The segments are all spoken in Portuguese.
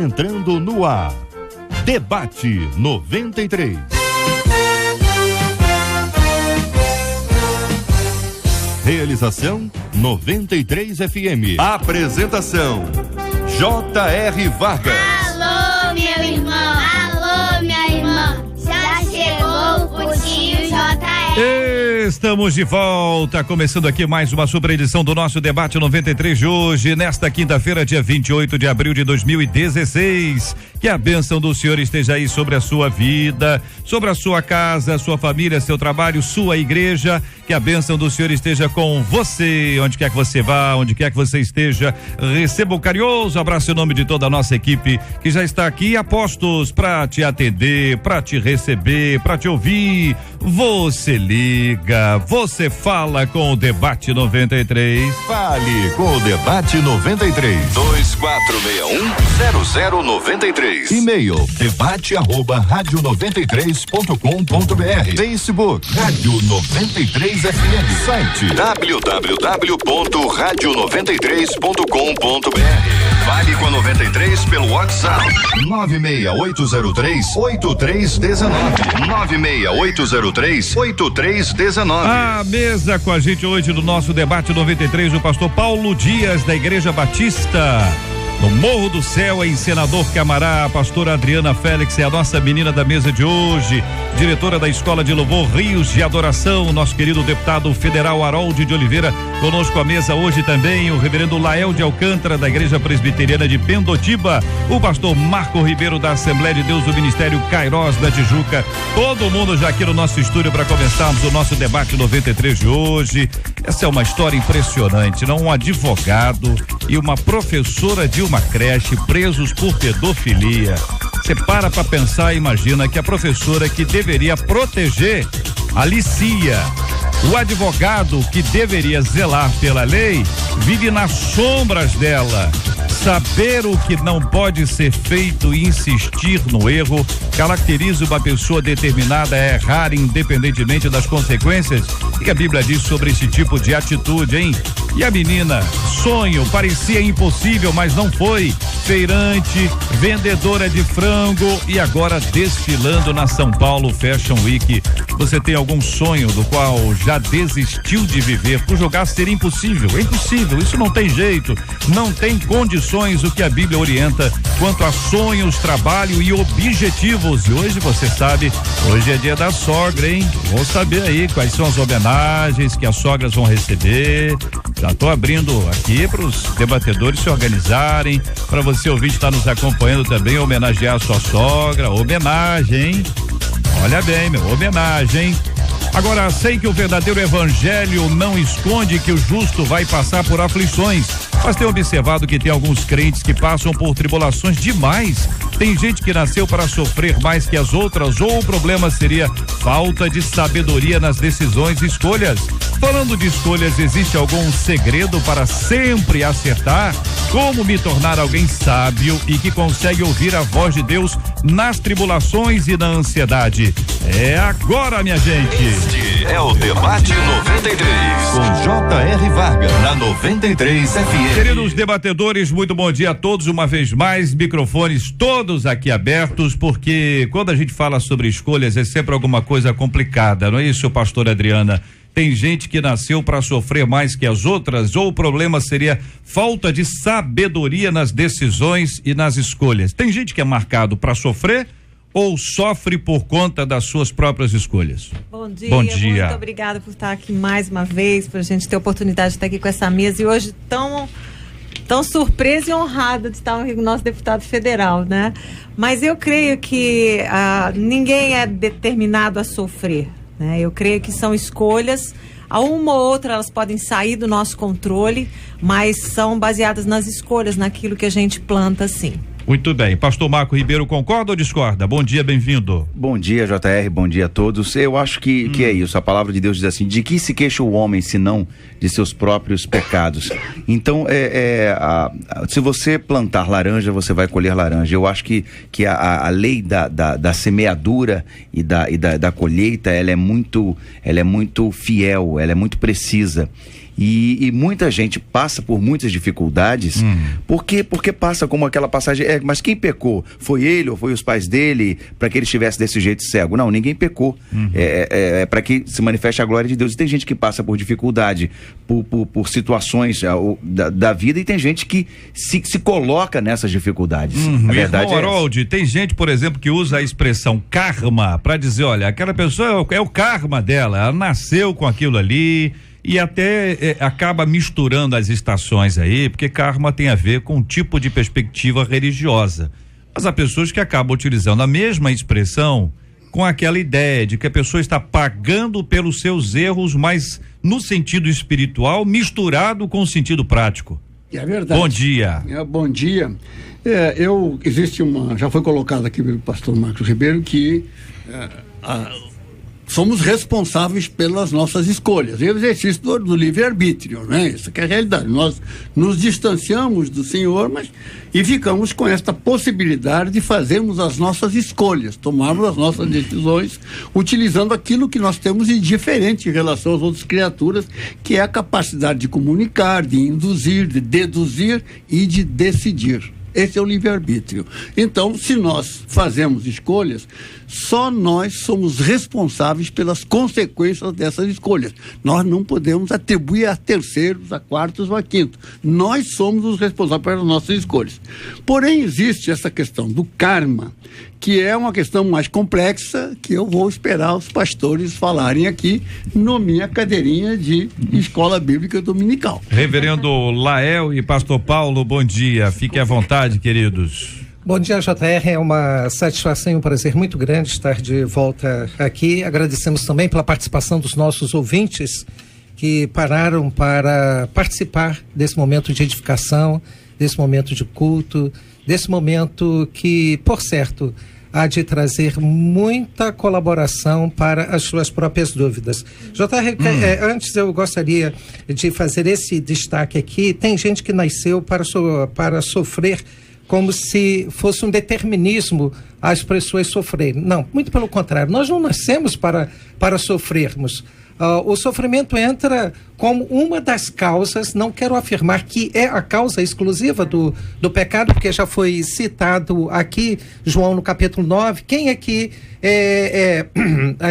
entrando no ar. Debate 93. Realização 93 FM. Apresentação J.R. Vargas. Alô, meu irmão. Alô, minha irmã. Já chegou o tio J.R. Estamos de volta, começando aqui mais uma super edição do nosso Debate 93 de hoje, nesta quinta-feira, dia 28 de abril de 2016. Que a bênção do Senhor esteja aí sobre a sua vida, sobre a sua casa, sua família, seu trabalho, sua igreja. Que a bênção do Senhor esteja com você, onde quer que você vá, onde quer que você esteja. Receba um carinhoso abraço em nome de toda a nossa equipe que já está aqui a postos para te atender, para te receber, para te ouvir. Você liga, você fala com o Debate 93. Fale com o Debate 93. 2461-0093. E-mail debate@radio93.com.br. Facebook Rádio 93 FM. Site www.radio93.com.br. Fale com a 93 pelo WhatsApp 96803-8319. 96803-8319. A mesa com a gente hoje no nosso Debate 93, o pastor Paulo Dias, da Igreja Batista no Morro do Céu, em Senador Camará. A pastora Adriana Félix é a nossa menina da mesa de hoje, diretora da Escola de Louvor Rios de Adoração. Nosso querido deputado federal Harold de Oliveira, conosco à mesa hoje também, o reverendo Lael de Alcântara, da Igreja Presbiteriana de Pendotiba, o pastor Marco Ribeiro, da Assembleia de Deus do Ministério Cairós da Tijuca. Todo mundo já aqui no nosso estúdio para começarmos o nosso Debate 93 de hoje. Essa é uma história impressionante, não? Um advogado e uma professora de uma creche presos por pedofilia. Você para pensar e imagina que a professora que deveria proteger alicia. O advogado que deveria zelar pela lei vive nas sombras dela. Saber o que não pode ser feito e insistir no erro caracteriza uma pessoa determinada a errar independentemente das consequências. O que a Bíblia diz sobre esse tipo de atitude, hein? E a menina, sonho, parecia impossível, mas não foi. Feirante, vendedora de frango e agora desfilando na São Paulo Fashion Week. Você tem algum sonho do qual já desistiu de viver por julgar ser impossível? É impossível, isso não tem jeito, não tem condições. O que a Bíblia orienta quanto a sonhos, trabalho e objetivos. E hoje você sabe, hoje é dia da sogra, hein? Vou saber aí quais são as homenagens que as sogras vão receber. Já tô abrindo aqui para os debatedores se organizarem, para você ouvinte estar nos acompanhando também, homenagear a sua sogra. Homenagem, hein? Olha bem, meu, homenagem. Agora, sei que o verdadeiro evangelho não esconde que o justo vai passar por aflições, mas tenho observado que tem alguns crentes que passam por tribulações demais. Tem gente que nasceu para sofrer mais que as outras, ou o problema seria falta de sabedoria nas decisões e escolhas. Falando de escolhas, existe algum segredo para sempre acertar? Como me tornar alguém sábio e que consegue ouvir a voz de Deus nas tribulações e na ansiedade? É agora, minha gente. Este é o Debate 93 com J.R. Vargas na 93 FM. Queridos debatedores, muito bom dia a todos uma vez mais, microfones todos aqui abertos, porque quando a gente fala sobre escolhas é sempre alguma coisa complicada, não é isso, pastor Adriana? Tem gente que nasceu para sofrer mais que as outras, ou o problema seria falta de sabedoria nas decisões e nas escolhas. Tem gente que é marcado para sofrer ou sofre por conta das suas próprias escolhas? Bom dia. Muito obrigada por estar aqui mais uma vez, para a gente ter a oportunidade de estar aqui com essa mesa e hoje tão surpresa e honrada de estar com o nosso deputado federal, né? Mas eu creio que ninguém é determinado a sofrer, né? Eu creio que são escolhas, a uma ou outra elas podem sair do nosso controle, mas são baseadas nas escolhas, naquilo que a gente planta, sim. Muito bem. Pastor Marco Ribeiro, concorda ou discorda? Bom dia, bem-vindo. Bom dia, JR, bom dia a todos. Eu acho que é isso, a palavra de Deus diz assim: de que se queixa o homem, senão de seus próprios pecados? Então, se você plantar laranja, você vai colher laranja. Eu acho que a lei da semeadura e da colheita, ela é muito fiel, ela é muito precisa. E muita gente passa por muitas dificuldades porque passa como aquela passagem, mas quem pecou? Foi ele ou foi os pais dele para que ele estivesse desse jeito cego? Não, ninguém pecou. É para que se manifeste a glória de Deus. E tem gente que passa por dificuldade, por situações da vida, e tem gente que se coloca nessas dificuldades. A verdade irmão Harold, tem gente, por exemplo, que usa a expressão karma para dizer, olha, aquela pessoa é o karma dela, ela nasceu com aquilo ali. E até acaba misturando as estações aí, porque karma tem a ver com um tipo de perspectiva religiosa. Mas há pessoas que acabam utilizando a mesma expressão com aquela ideia de que a pessoa está pagando pelos seus erros, mas no sentido espiritual, misturado com o sentido prático. É verdade. Bom dia. Bom dia. Já foi colocado aqui pelo pastor Marcos Ribeiro que somos responsáveis pelas nossas escolhas. É o exercício do livre-arbítrio, né? Isso que é a realidade. Nós nos distanciamos do Senhor, e ficamos com esta possibilidade de fazermos as nossas escolhas, tomarmos as nossas decisões, utilizando aquilo que nós temos de diferente em relação às outras criaturas, que é a capacidade de comunicar, de induzir, de deduzir e de decidir. Esse é o livre-arbítrio. Então, se nós fazemos escolhas, só nós somos responsáveis pelas consequências dessas escolhas. Nós não podemos atribuir a terceiros, a quartos ou a quintos. Nós somos os responsáveis pelas nossas escolhas. Porém, existe essa questão do karma, que é uma questão mais complexa, que eu vou esperar os pastores falarem aqui na minha cadeirinha de escola bíblica dominical. Reverendo Lael e pastor Paulo, bom dia. Fiquem à vontade, queridos. Bom dia, JR. É uma satisfação e um prazer muito grande estar de volta aqui. Agradecemos também pela participação dos nossos ouvintes que pararam para participar desse momento de edificação, desse momento de culto, desse momento que, por certo, há de trazer muita colaboração para as suas próprias dúvidas. JR, antes eu gostaria de fazer esse destaque aqui. Tem gente que nasceu para sofrer como se fosse um determinismo as pessoas sofrerem. Não, muito pelo contrário. Nós não nascemos para sofrermos. O sofrimento entra como uma das causas, não quero afirmar que é a causa exclusiva do pecado, porque já foi citado aqui, João no capítulo 9, quem é que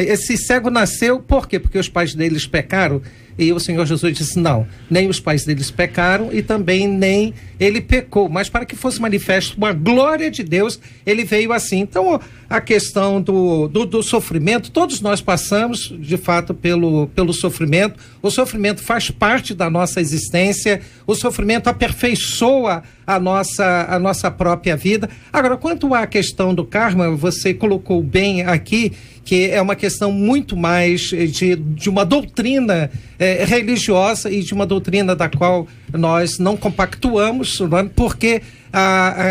esse cego nasceu, por quê? Porque os pais deles pecaram, e o Senhor Jesus disse, não, nem os pais deles pecaram e também nem ele pecou, mas para que fosse manifesto uma glória de Deus, ele veio assim. Então, a questão do sofrimento, todos nós passamos, de fato, pelo sofrimento. O sofrimento faz parte da nossa existência, o sofrimento aperfeiçoa a nossa própria vida. Agora, quanto à questão do karma, você colocou bem aqui, que é uma questão muito mais de uma doutrina religiosa e de uma doutrina da qual nós não compactuamos, porque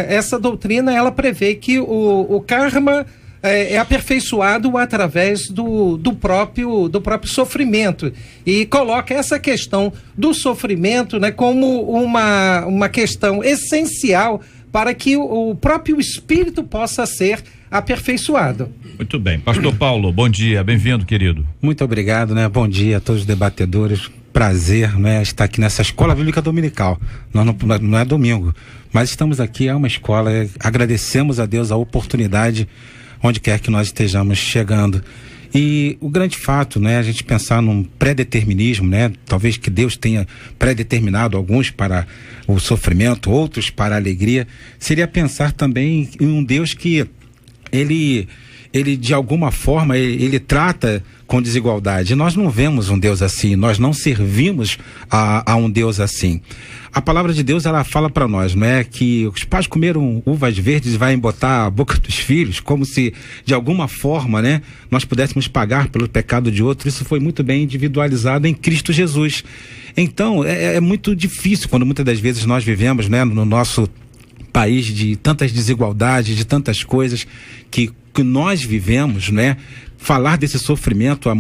essa doutrina ela prevê que o karma é aperfeiçoado através do próprio sofrimento, e coloca essa questão do sofrimento, né, como uma questão essencial para que o próprio espírito possa ser aperfeiçoado. Muito bem. Pastor Paulo, bom dia, bem-vindo, querido. Muito obrigado, né? Bom dia a todos os debatedores. Prazer, né? Estar aqui nessa escola bíblica dominical. Não é domingo, mas estamos aqui, é uma escola. Agradecemos a Deus a oportunidade, onde quer que nós estejamos chegando. E o grande fato, né? A gente pensar num pré-determinismo, né? Talvez que Deus tenha pré-determinado alguns para o sofrimento, outros para a alegria. Seria pensar também em um Deus que ele de alguma forma, ele trata com desigualdade. Nós não vemos um Deus assim, nós não servimos a um Deus assim. A palavra de Deus, ela fala para nós, não é? Que os pais comeram uvas verdes e vai embotar a boca dos filhos, como se, de alguma forma, né, nós pudéssemos pagar pelo pecado de outro. Isso foi muito bem individualizado em Cristo Jesus. Então, é muito difícil quando muitas das vezes nós vivemos, né, no nosso país de tantas desigualdades, de tantas coisas que nós vivemos, né? Falar desse sofrimento, há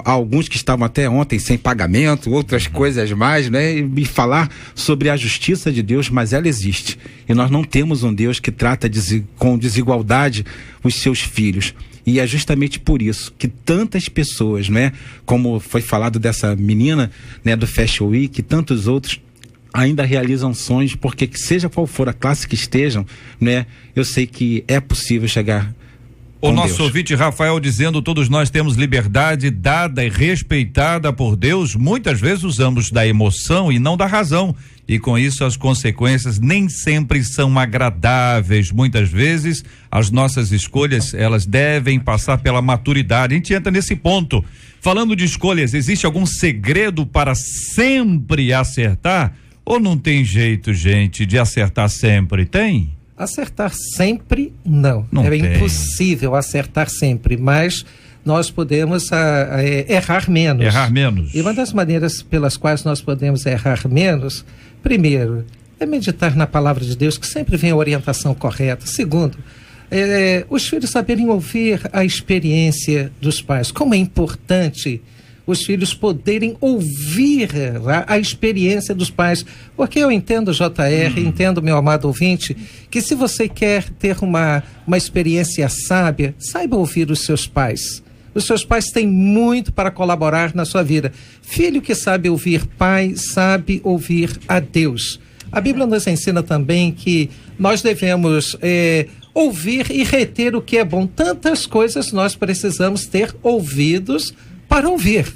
alguns que estavam até ontem sem pagamento, outras coisas mais, né? E falar sobre a justiça de Deus, mas ela existe. E nós não temos um Deus que trata com desigualdade os seus filhos. E é justamente por isso que tantas pessoas, né, como foi falado dessa menina, né, do Fashion Week, tantos outros ainda realizam sonhos, porque seja qual for a classe que estejam, né, eu sei que é possível chegar. O nosso ouvinte Rafael dizendo: todos nós temos liberdade dada e respeitada por Deus, muitas vezes usamos da emoção e não da razão, e com isso as consequências nem sempre são agradáveis. Muitas vezes as nossas escolhas, elas devem passar pela maturidade. A gente entra nesse ponto. Falando de escolhas, existe algum segredo para sempre acertar? Ou não tem jeito, gente, de acertar sempre? Tem? Acertar sempre, não. Tem. Impossível acertar sempre, mas nós podemos errar menos. Errar menos. E uma das maneiras pelas quais nós podemos errar menos, primeiro, é meditar na palavra de Deus, que sempre vem a orientação correta. Segundo, os filhos saberem ouvir a experiência dos pais. Como é importante os filhos poderem ouvir a experiência dos pais, porque eu entendo, JR, entendo, meu amado ouvinte, que se você quer ter uma experiência sábia, saiba ouvir os seus pais. Os seus pais têm muito para colaborar na sua vida. Filho que sabe ouvir pai, sabe ouvir a Deus. A Bíblia nos ensina também que nós devemos ouvir e reter o que é bom. Tantas coisas nós precisamos ter ouvidos para ouvir.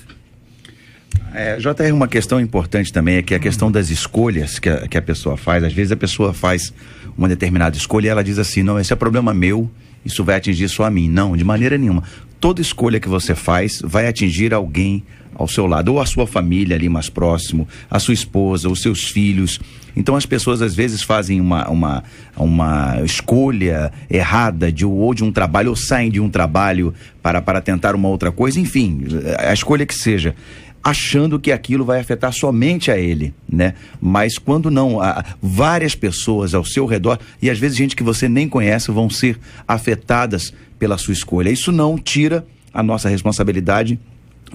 JR, uma questão importante também é que a questão das escolhas que a pessoa faz. Às vezes a pessoa faz uma determinada escolha e ela diz assim: não, esse é problema meu, isso vai atingir só a mim. Não, de maneira nenhuma. Toda escolha que você faz vai atingir alguém ao seu lado, ou a sua família ali mais próximo, a sua esposa, os seus filhos. Então as pessoas às vezes fazem uma escolha errada ou de um trabalho, ou saem de um trabalho para tentar uma outra coisa, enfim, a escolha que seja, achando que aquilo vai afetar somente a ele, né? Mas quando não, várias pessoas ao seu redor, e às vezes gente que você nem conhece, vão ser afetadas pela sua escolha. Isso não tira a nossa responsabilidade,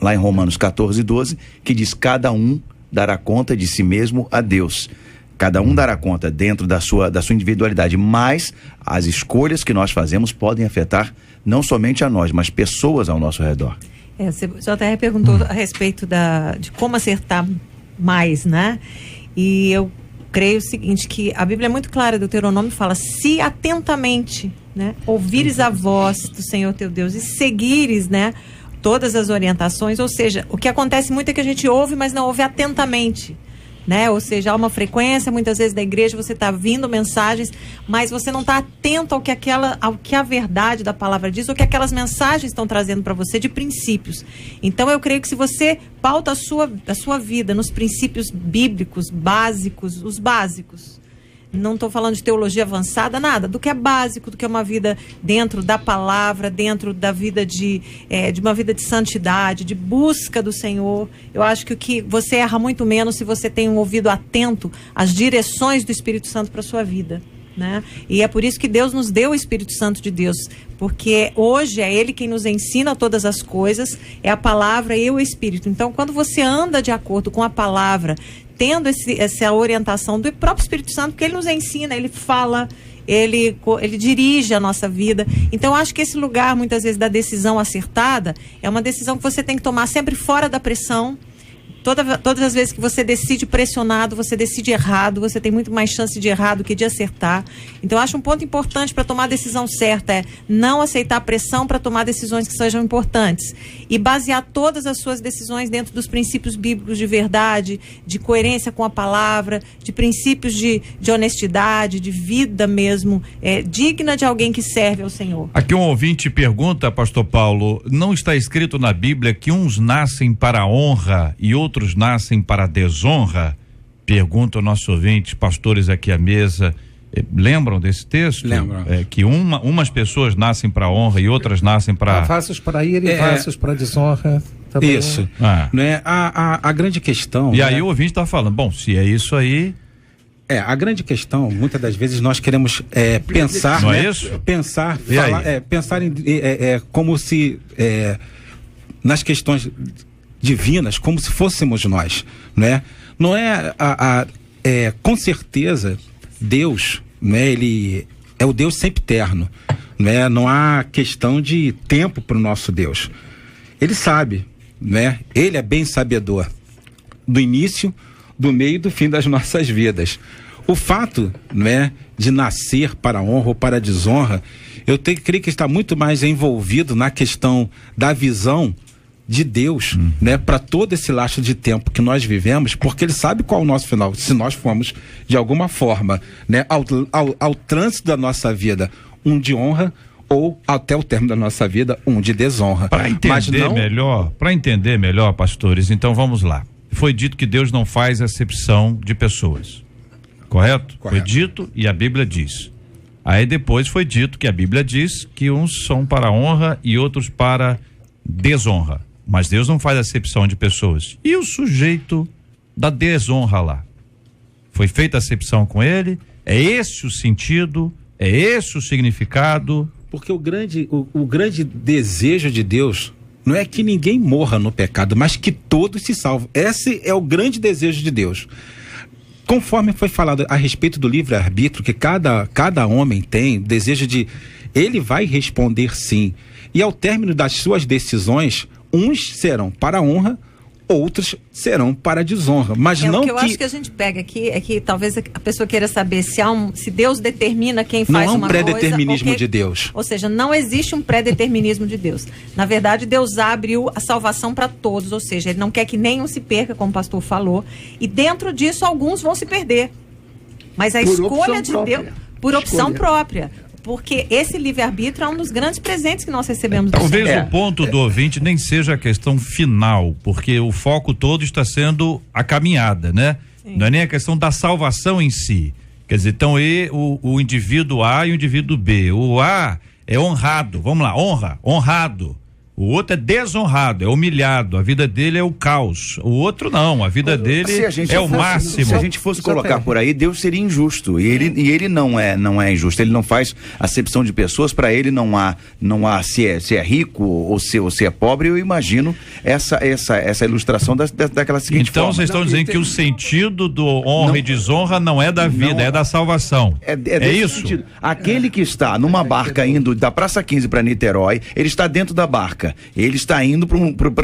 lá em Romanos 14:12, que diz: cada um dará conta de si mesmo a Deus. Cada um dará conta dentro da sua individualidade, mas as escolhas que nós fazemos podem afetar não somente a nós, mas pessoas ao nosso redor. O JR perguntou a respeito de como acertar mais, né? E eu creio o seguinte, que a Bíblia é muito clara, Deuteronômio fala: se atentamente, né, ouvires a voz do Senhor teu Deus e seguires, né, todas as orientações. Ou seja, o que acontece muito é que a gente ouve, mas não ouve atentamente, né? Ou seja, há uma frequência, muitas vezes da igreja você está ouvindo mensagens, mas você não está atento ao que a verdade da palavra diz, ou que aquelas mensagens estão trazendo para você de princípios. Então eu creio que se você pauta a sua vida nos princípios bíblicos básicos, os básicos, não estou falando de teologia avançada, nada, do que é básico, do que é uma vida dentro da palavra, dentro da vida de uma vida de santidade, de busca do Senhor. Eu acho que o que você erra muito menos se você tem um ouvido atento às direções do Espírito Santo para a sua vida, né? E é por isso que Deus nos deu o Espírito Santo de Deus, porque hoje é Ele quem nos ensina todas as coisas, é a palavra e o Espírito. Então, quando você anda de acordo com a palavra, tendo essa orientação do próprio Espírito Santo, porque Ele nos ensina, Ele fala, Ele dirige a nossa vida. Então eu acho que esse lugar, muitas vezes, da decisão acertada, é uma decisão que você tem que tomar sempre fora da pressão. Todas as vezes que você decide pressionado, você decide errado, você tem muito mais chance de errar do que de acertar. Então eu acho um ponto importante para tomar a decisão certa é não aceitar pressão para tomar decisões que sejam importantes, e basear todas as suas decisões dentro dos princípios bíblicos de verdade, de coerência com a palavra, de princípios de honestidade, de vida mesmo, digna de alguém que serve ao Senhor. Aqui um ouvinte pergunta, pastor Paulo: não está escrito na Bíblia que uns nascem para a honra e outros nascem para a desonra? Pergunta o nosso ouvinte, pastores aqui à mesa. Lembram desse texto? Lembram. Que umas pessoas nascem para a honra e outras nascem para... Vasos para ir e vasos para a desonra. Também. Isso. Né? A grande questão... E aí o ouvinte está falando, bom, se é isso aí... A grande questão, muitas das vezes nós queremos pensar... Não né? é isso? Pensar, pensar em como se... nas questões divinas, como se fôssemos nós, né? Não é com certeza Deus, né? Ele é o Deus sempre eterno, né? Não há questão de tempo para o nosso Deus. Ele sabe, né? Ele é bem sabedor do início, do meio e do fim das nossas vidas. O fato, né, de nascer para a honra ou para a desonra, creio que está muito mais envolvido na questão da visão de Deus, né, para todo esse laço de tempo que nós vivemos, porque ele sabe qual é o nosso final, se nós formos de alguma forma, né, ao trânsito da nossa vida, um de honra, ou até o término da nossa vida, um de desonra. Para entender melhor, pastores, então vamos lá. Foi dito que Deus não faz acepção de pessoas. Correto? Foi dito e a Bíblia diz. Aí depois foi dito que a Bíblia diz que uns são para honra e outros para desonra. Mas Deus não faz acepção de pessoas. E o sujeito da desonra lá? Foi feita acepção com ele? É esse o sentido? É esse o significado? Porque o grande desejo de Deus não é que ninguém morra no pecado, mas que todos se salvem. Esse é o grande desejo de Deus. Conforme foi falado a respeito do livre-arbítrio, que cada homem tem, desejo de... Ele vai responder sim. E ao término das suas decisões, uns serão para a honra, outros serão para a desonra. Mas não o que eu acho que a gente pega aqui é que talvez a pessoa queira saber se Deus determina quem faz uma coisa. Não é um pré-determinismo de Deus. Ou seja, não existe um pré-determinismo de Deus. Na verdade, Deus abriu a salvação para todos, ou seja, ele não quer que nenhum se perca, como o pastor falou, e dentro disso alguns vão se perder. Mas a escolha de Deus, por opção própria. Porque esse livre-arbítrio é um dos grandes presentes que nós recebemos do Senhor. Talvez o ponto do ouvinte nem seja a questão final, porque o foco todo está sendo a caminhada, né? Sim. Não é nem a questão da salvação em si. Quer dizer, então o indivíduo A e o indivíduo B. O A é honrado, vamos lá, honrado. O outro é desonrado, é humilhado, a vida dele é o caos. O outro não, a vida dele é o máximo. Se a gente fosse colocar por aí, Deus seria injusto. E ele não é injusto, ele não faz acepção de pessoas. Para ele não há se é rico ou se é pobre. Eu imagino essa ilustração daquela seguinte então, forma. Vocês estão dizendo que o sentido do honra e desonra não é da vida, é da salvação. É isso? Sentido. Aquele que está numa barca indo da Praça 15 para Niterói, ele está dentro da barca. Ele está indo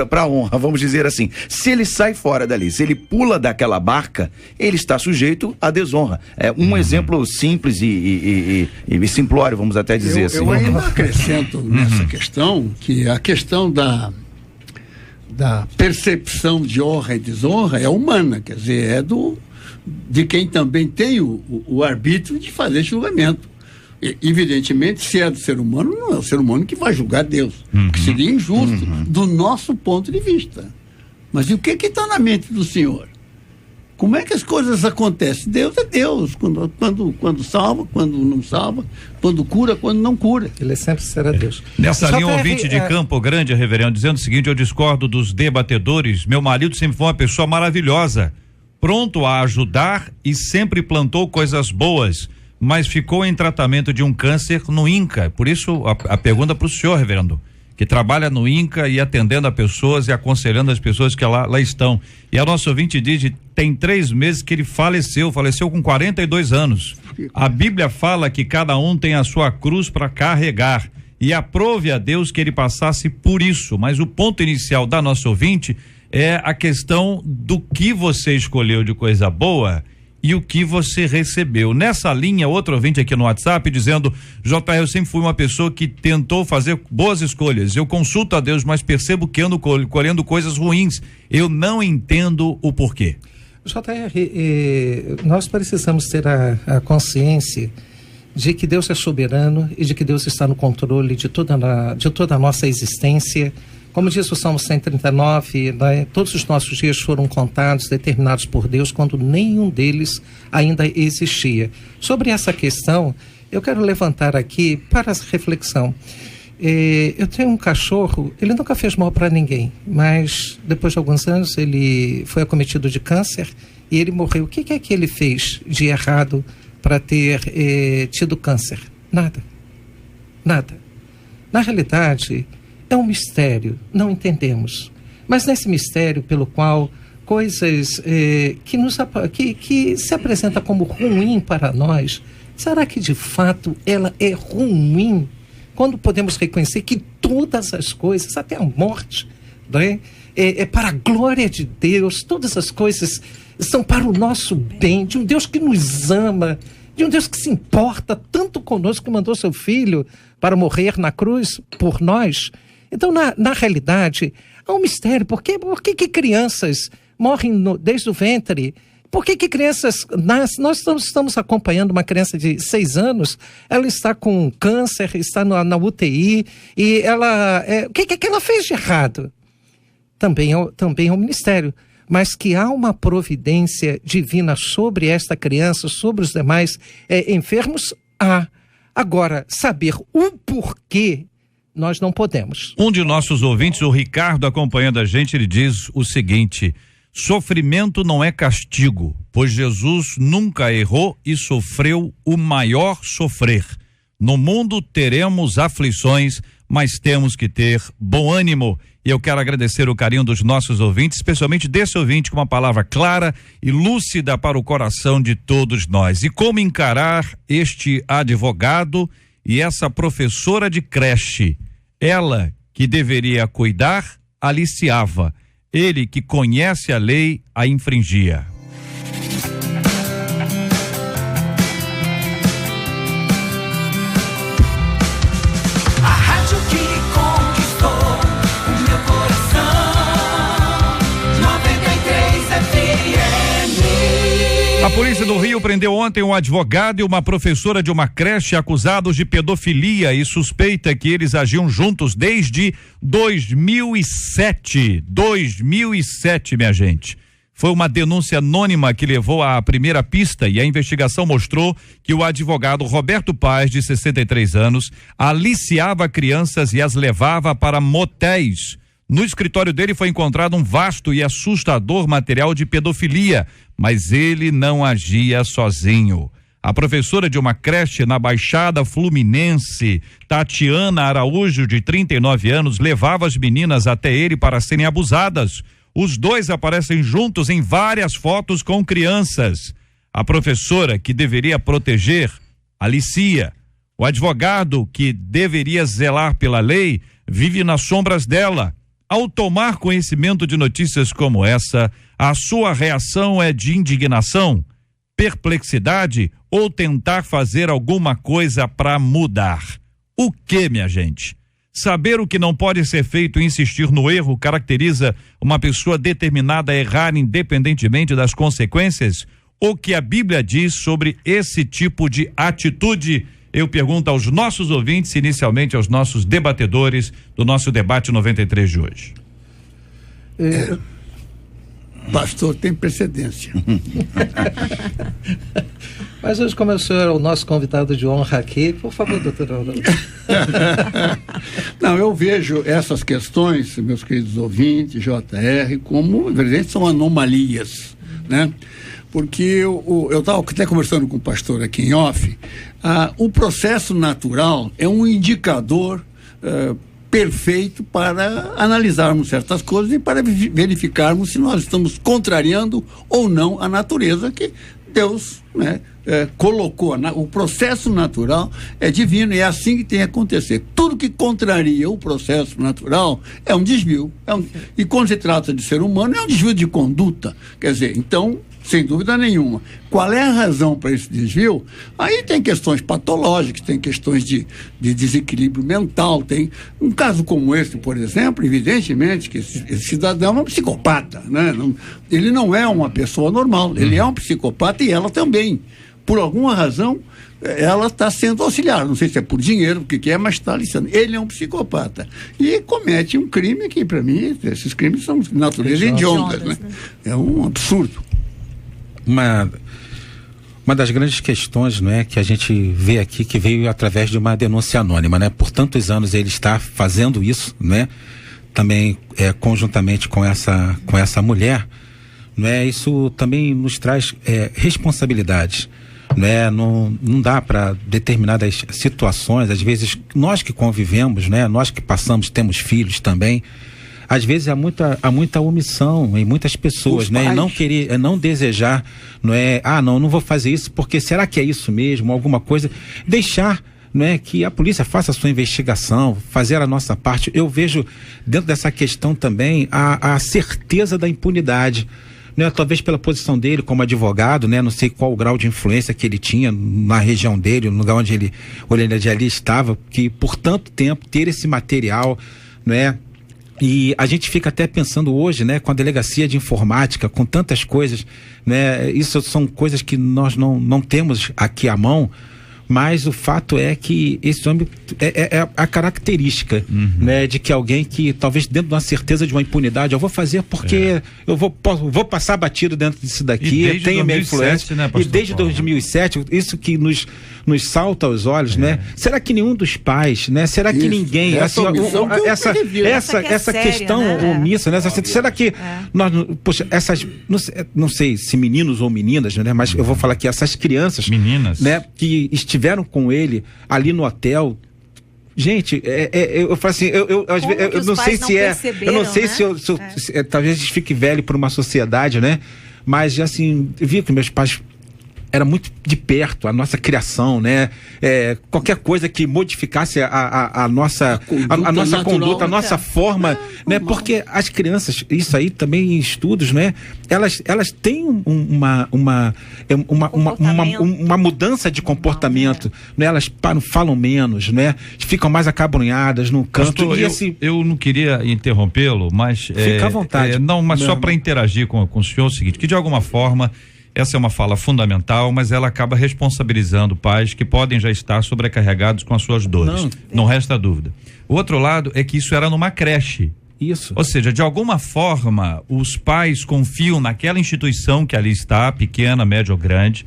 para a honra, vamos dizer assim. Se ele sai fora dali, se ele pula daquela barca, ele está sujeito à desonra. É um exemplo simples e simplório, vamos até dizer assim. Eu ainda acrescento nessa questão, que a questão da percepção de honra e desonra é humana, quer dizer, de quem também tem o arbítrio de fazer julgamento. Evidentemente, se é do ser humano, não é o ser humano que vai julgar Deus, que seria injusto do nosso ponto de vista. Mas e o que está na mente do Senhor? Como é que as coisas acontecem? Deus é Deus, quando salva, quando não salva, quando cura, quando não cura. Ele sempre será Deus. Nessa linha, um ouvinte de Campo Grande, reverendo, dizendo o seguinte: eu discordo dos debatedores, meu marido sempre foi uma pessoa maravilhosa, pronto a ajudar e sempre plantou coisas boas, mas ficou em tratamento de um câncer no INCA. Por isso, a pergunta para o senhor, reverendo, que trabalha no INCA e atendendo a pessoas e aconselhando as pessoas que lá estão. E a nossa ouvinte diz, tem 3 meses que ele faleceu com 42 anos. A Bíblia fala que cada um tem a sua cruz para carregar. E aprove a Deus que ele passasse por isso. Mas o ponto inicial da nossa ouvinte é a questão do que você escolheu de coisa boa e o que você recebeu. Nessa linha, outro ouvinte aqui no WhatsApp dizendo: JR, eu sempre fui uma pessoa que tentou fazer boas escolhas. Eu consulto a Deus, mas percebo que ando colhendo coisas ruins. Eu não entendo o porquê. JR, nós precisamos ter a consciência de que Deus é soberano e de que Deus está no controle de toda a nossa existência. Como diz o Salmo 139, né, todos os nossos dias foram contados, determinados por Deus, quando nenhum deles ainda existia. Sobre essa questão, eu quero levantar aqui para essa reflexão. Eu tenho um cachorro, ele nunca fez mal para ninguém, mas depois de alguns anos ele foi acometido de câncer e ele morreu. O que é que ele fez de errado para ter tido câncer? Nada. Na realidade, é um mistério, não entendemos. Mas nesse mistério pelo qual coisas que se apresenta como ruim para nós, será que de fato ela é ruim quando podemos reconhecer que todas as coisas, até a morte, né, é para a glória de Deus, todas as coisas são para o nosso bem, de um Deus que nos ama, de um Deus que se importa tanto conosco, que mandou seu Filho para morrer na cruz por nós. Então, na realidade, há um mistério. Por que crianças morrem desde o ventre? Por que crianças nascem? Nós estamos acompanhando uma criança de 6 anos, ela está com câncer, está na UTI, e ela... o que ela fez de errado? Também é um ministério. Mas que há uma providência divina sobre esta criança, sobre os demais enfermos, há. Agora, saber o porquê, nós não podemos. Um de nossos ouvintes, o Ricardo, acompanhando a gente, ele diz o seguinte: sofrimento não é castigo, pois Jesus nunca errou e sofreu o maior sofrer. No mundo teremos aflições, mas temos que ter bom ânimo. E eu quero agradecer o carinho dos nossos ouvintes, especialmente desse ouvinte com uma palavra clara e lúcida para o coração de todos nós. E como encarar este advogado e essa professora de creche? Ela que deveria cuidar, aliciava. Ele que conhece a lei, a infringia. A polícia do Rio prendeu ontem um advogado e uma professora de uma creche acusados de pedofilia e suspeita que eles agiam juntos desde 2007. 2007, minha gente. Foi uma denúncia anônima que levou à primeira pista e a investigação mostrou que o advogado Roberto Paz, de 63 anos, aliciava crianças e as levava para motéis. No escritório dele foi encontrado um vasto e assustador material de pedofilia, mas ele não agia sozinho. A professora de uma creche na Baixada Fluminense, Tatiana Araújo, de 39 anos, levava as meninas até ele para serem abusadas. Os dois aparecem juntos em várias fotos com crianças. A professora, que deveria proteger, alicia. O advogado, que deveria zelar pela lei, vive nas sombras dela. Ao tomar conhecimento de notícias como essa, a sua reação é de indignação, perplexidade ou tentar fazer alguma coisa para mudar? O que, minha gente? Saber o que não pode ser feito e insistir no erro caracteriza uma pessoa determinada a errar independentemente das consequências? O que a Bíblia diz sobre esse tipo de atitude? Eu pergunto aos nossos ouvintes, inicialmente aos nossos debatedores do nosso debate 93 de hoje. Pastor, tem precedência. Mas hoje, como o senhor é o nosso convidado de honra aqui, por favor, doutor Aurélio. Não, eu vejo essas questões, meus queridos ouvintes, JR, como, evidentemente, são anomalias, né? Porque eu estava até conversando com o pastor aqui em off, o processo natural é um indicador perfeito para analisarmos certas coisas e para verificarmos se nós estamos contrariando ou não a natureza que Deus, né, colocou. O processo natural é divino e é assim que tem que acontecer. Tudo que contraria o processo natural é um desvio. E quando se trata de ser humano, é um desvio de conduta. Quer dizer, então, sem dúvida nenhuma. Qual é a razão para esse desvio? Aí tem questões patológicas, tem questões de desequilíbrio mental, tem um caso como esse, por exemplo, evidentemente que esse cidadão é um psicopata, né? Ele não é uma pessoa normal, ele é um psicopata e ela também. Por alguma razão, ela está sendo auxiliar, não sei se é por dinheiro, o que é, mas está aliciando. Ele é um psicopata e comete um crime que, para mim, esses crimes são de natureza hediondas, né? É um absurdo. Uma das grandes questões, não é, que a gente vê aqui, que veio através de uma denúncia anônima, né? Por tantos anos ele está fazendo isso, né? Também conjuntamente com essa mulher, não é? Isso também nos traz responsabilidades, né? Não dá para determinadas situações, às vezes nós que convivemos, né? Nós que passamos, temos filhos também. Às vezes há muita omissão em muitas pessoas, né? Não querer, não desejar, não é? Não vou fazer isso porque será que é isso mesmo? Alguma coisa. Deixar, né, que a polícia faça a sua investigação, fazer a nossa parte. Eu vejo dentro dessa questão também a certeza da impunidade, né, talvez pela posição dele como advogado, né, não sei qual o grau de influência que ele tinha na região dele, no lugar onde ele ali estava, que por tanto tempo ter esse material, né. E a gente fica até pensando hoje, né, com a delegacia de informática, com tantas coisas, né, isso são coisas que nós não temos aqui à mão, mas o fato é que esse homem é a característica, né, de que alguém que talvez dentro de uma certeza de uma impunidade, eu vou fazer porque eu vou passar batido dentro disso daqui, eu tenho minha influência, né, e desde 2007, isso que nos salta aos olhos, né? Será que nenhum dos pais, né? Será que ninguém, essa questão, né, omissa, né? Será que nós, poxa, essas, não sei se meninos ou meninas, né? Mas eu vou falar que essas crianças, meninas, né, que estiveram com ele ali no hotel. Gente, eu falo assim, eu não sei se eu não sei, né, se talvez fique velho por uma sociedade, né? Mas assim, eu vi que meus pais era muito de perto a nossa criação, né? Qualquer coisa que modificasse a nossa conduta, a nossa forma, né? Porque as crianças, isso aí também em estudos, né? Elas têm uma mudança de comportamento, né? Elas falam menos, né? Ficam mais acabrunhadas num canto. Pastor, eu não queria interrompê-lo, mas fica à vontade. Mas só para interagir com o senhor, é o seguinte, que de alguma forma essa é uma fala fundamental, mas ela acaba responsabilizando pais que podem já estar sobrecarregados com as suas dores. Não resta dúvida. O outro lado é que isso era numa creche. Isso. Ou seja, de alguma forma, os pais confiam naquela instituição que ali está, pequena, média ou grande.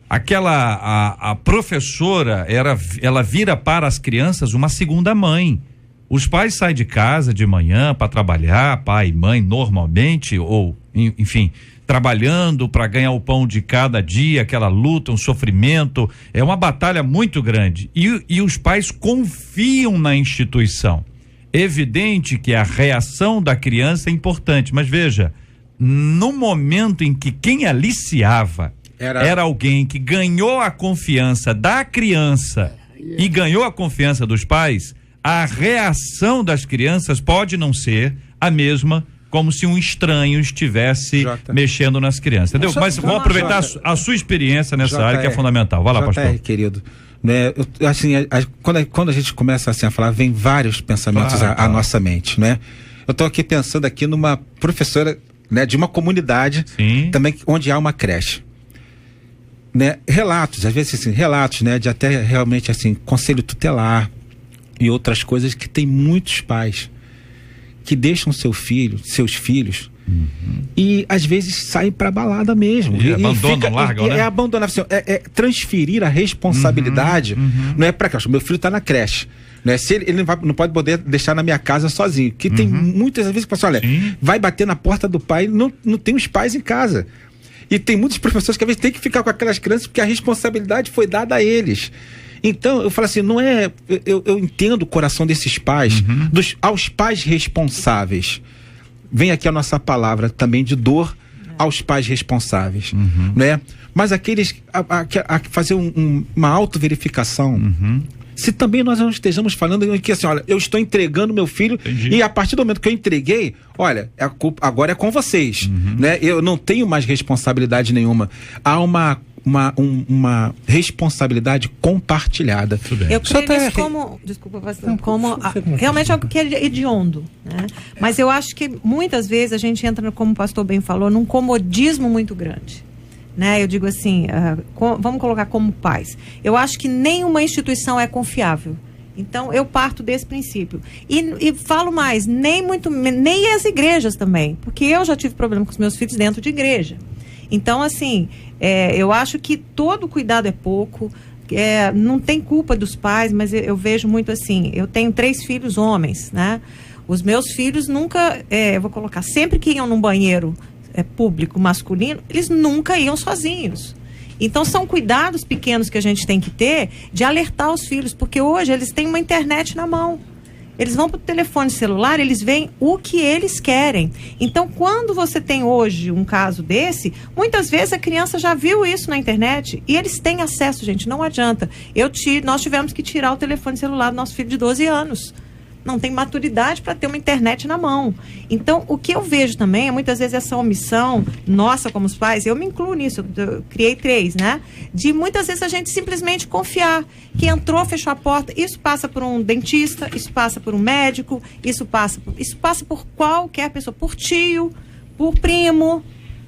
A professora, ela vira para as crianças uma segunda mãe. Os pais saem de casa de manhã para trabalhar, pai e mãe normalmente, ou enfim, trabalhando para ganhar o pão de cada dia, aquela luta, um sofrimento, é uma batalha muito grande. E os pais confiam na instituição. Evidente que a reação da criança é importante, mas veja, no momento em que quem aliciava era alguém que ganhou a confiança da criança e ganhou a confiança dos pais, a reação das crianças pode não ser a mesma como se um estranho estivesse mexendo nas crianças, entendeu? Mas vamos aproveitar a sua experiência nessa área, que é fundamental. Vai lá, pastor. Querido, né? Assim, quando a gente começa assim a falar, vem vários pensamentos à nossa mente, né? Eu estou aqui pensando aqui numa professora, né, de uma comunidade, também onde há uma creche, né? Relatos, às vezes assim, né, de até realmente assim, conselho tutelar e outras coisas, que tem muitos pais que deixam seus filhos e às vezes saem para balada mesmo. E abandonam, largam, né? Abandonar, assim, transferir a responsabilidade, não é para cá. Meu filho está na creche, né? Se ele não pode poder deixar na minha casa sozinho, que tem muitas vezes que você olha, vai bater na porta do pai, não tem os pais em casa. E tem muitos professores que às vezes tem que ficar com aquelas crianças porque a responsabilidade foi dada a eles. Então, eu falo assim, não é... Eu entendo o coração desses pais, aos pais responsáveis. Vem aqui a nossa palavra também de dor aos pais responsáveis, né? Mas aqueles a fazer uma autoverificação. Se também nós não estejamos falando que assim, olha, eu estou entregando meu filho e a partir do momento que eu entreguei, olha, a culpa agora é com vocês, né? Eu não tenho mais responsabilidade nenhuma. Há uma responsabilidade compartilhada. Eu creio isso como realmente algo que é hediondo, né? Mas eu acho que muitas vezes a gente entra, como o pastor bem falou, num comodismo muito grande, né? Eu digo assim, vamos colocar como pais. Eu acho que nenhuma instituição é confiável. Então eu parto desse princípio e falo mais, nem as igrejas também, porque eu já tive problema com os meus filhos dentro de igreja. Então, assim, eu acho que todo cuidado é pouco, não tem culpa dos pais, mas eu vejo muito assim, eu tenho 3 filhos homens, né? Os meus filhos nunca, eu vou colocar, sempre que iam num banheiro público masculino, eles nunca iam sozinhos. Então, são cuidados pequenos que a gente tem que ter de alertar os filhos, porque hoje eles têm uma internet na mão. Eles vão para o telefone celular, eles veem o que eles querem. Então, quando você tem hoje um caso desse, muitas vezes a criança já viu isso na internet e eles têm acesso, gente, não adianta. Nós tivemos que tirar o telefone celular do nosso filho de 12 anos. Não tem maturidade para ter uma internet na mão. Então, o que eu vejo também é muitas vezes essa omissão nossa como os pais, eu me incluo nisso, eu criei 3, né? De muitas vezes a gente simplesmente confiar que entrou, fechou a porta, isso passa por um dentista, isso passa por um médico, isso passa por qualquer pessoa, por tio, por primo.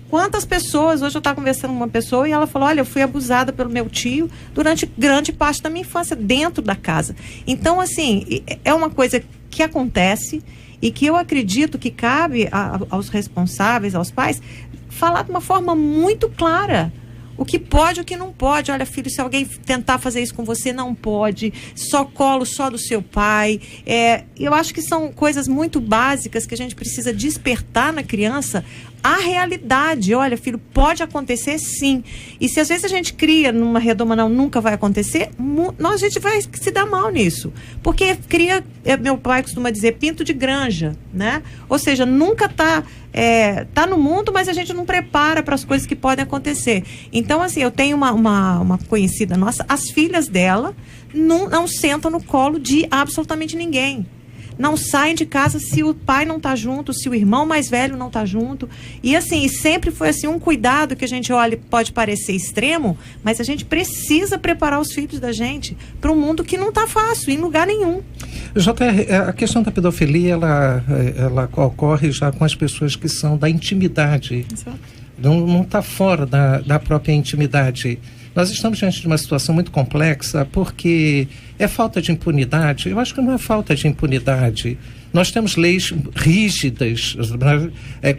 Quantas pessoas, hoje eu estava conversando com uma pessoa e ela falou, olha, eu fui abusada pelo meu tio durante grande parte da minha infância, dentro da casa. Então, assim, é uma coisa que acontece e que eu acredito que cabe aos responsáveis, aos pais, falar de uma forma muito clara. O que pode, o que não pode. Olha, filho, se alguém tentar fazer isso com você, não pode. Só colo, só do seu pai. Eu acho que são coisas muito básicas que a gente precisa despertar na criança a realidade. Olha, filho, pode acontecer sim. E se às vezes a gente cria numa redoma, não, nunca vai acontecer, a gente vai se dar mal nisso. Porque cria, meu pai costuma dizer, pinto de granja, né? Ou seja, nunca tá no mundo, mas a gente não prepara para as coisas que podem acontecer. Então, assim, eu tenho uma conhecida nossa, as filhas dela não sentam no colo de absolutamente ninguém. Não saem de casa se o pai não está junto, se o irmão mais velho não está junto. E assim, sempre foi assim um cuidado que a gente olha, pode parecer extremo, mas a gente precisa preparar os filhos da gente para um mundo que não está fácil, em lugar nenhum. A questão da pedofilia, ela ocorre já com as pessoas que são da intimidade. Exato. Não está fora da própria intimidade. Nós estamos diante de uma situação muito complexa porque é falta de impunidade. Eu acho que não é falta de impunidade. Nós temos leis rígidas.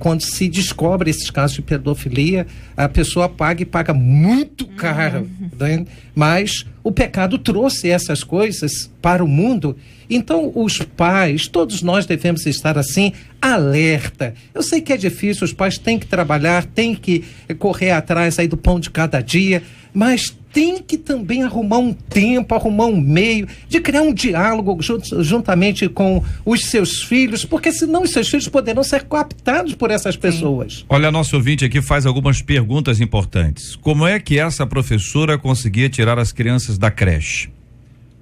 Quando se descobre esses casos de pedofilia, a pessoa paga muito caro. Né? Mas o pecado trouxe essas coisas para o mundo. Então, os pais, todos nós devemos estar assim, alerta. Eu sei que é difícil, os pais têm que trabalhar, têm que correr atrás aí do pão de cada dia, mas tem que também arrumar um tempo, arrumar um meio de criar um diálogo juntamente com os seus filhos, porque senão os seus filhos poderão ser cooptados por essas pessoas. Olha, nosso ouvinte aqui faz algumas perguntas importantes. Como é que essa professora conseguia tirar as crianças da creche?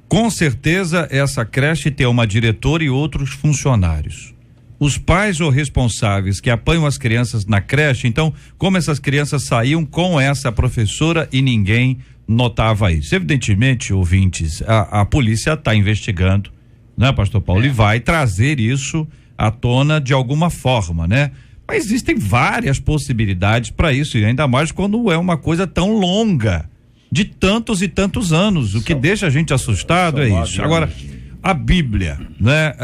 Com certeza essa creche tem uma diretora e outros funcionários. Os pais ou responsáveis que apanham as crianças na creche, então, como essas crianças saíam com essa professora e ninguém notava isso? Evidentemente, ouvintes, a polícia está investigando, né, pastor Paulo, e vai trazer isso à tona de alguma forma, né? Mas existem várias possibilidades para isso, e ainda mais quando é uma coisa tão longa, de tantos e tantos anos. O que deixa a gente assustado é isso. Agora, a Bíblia, né?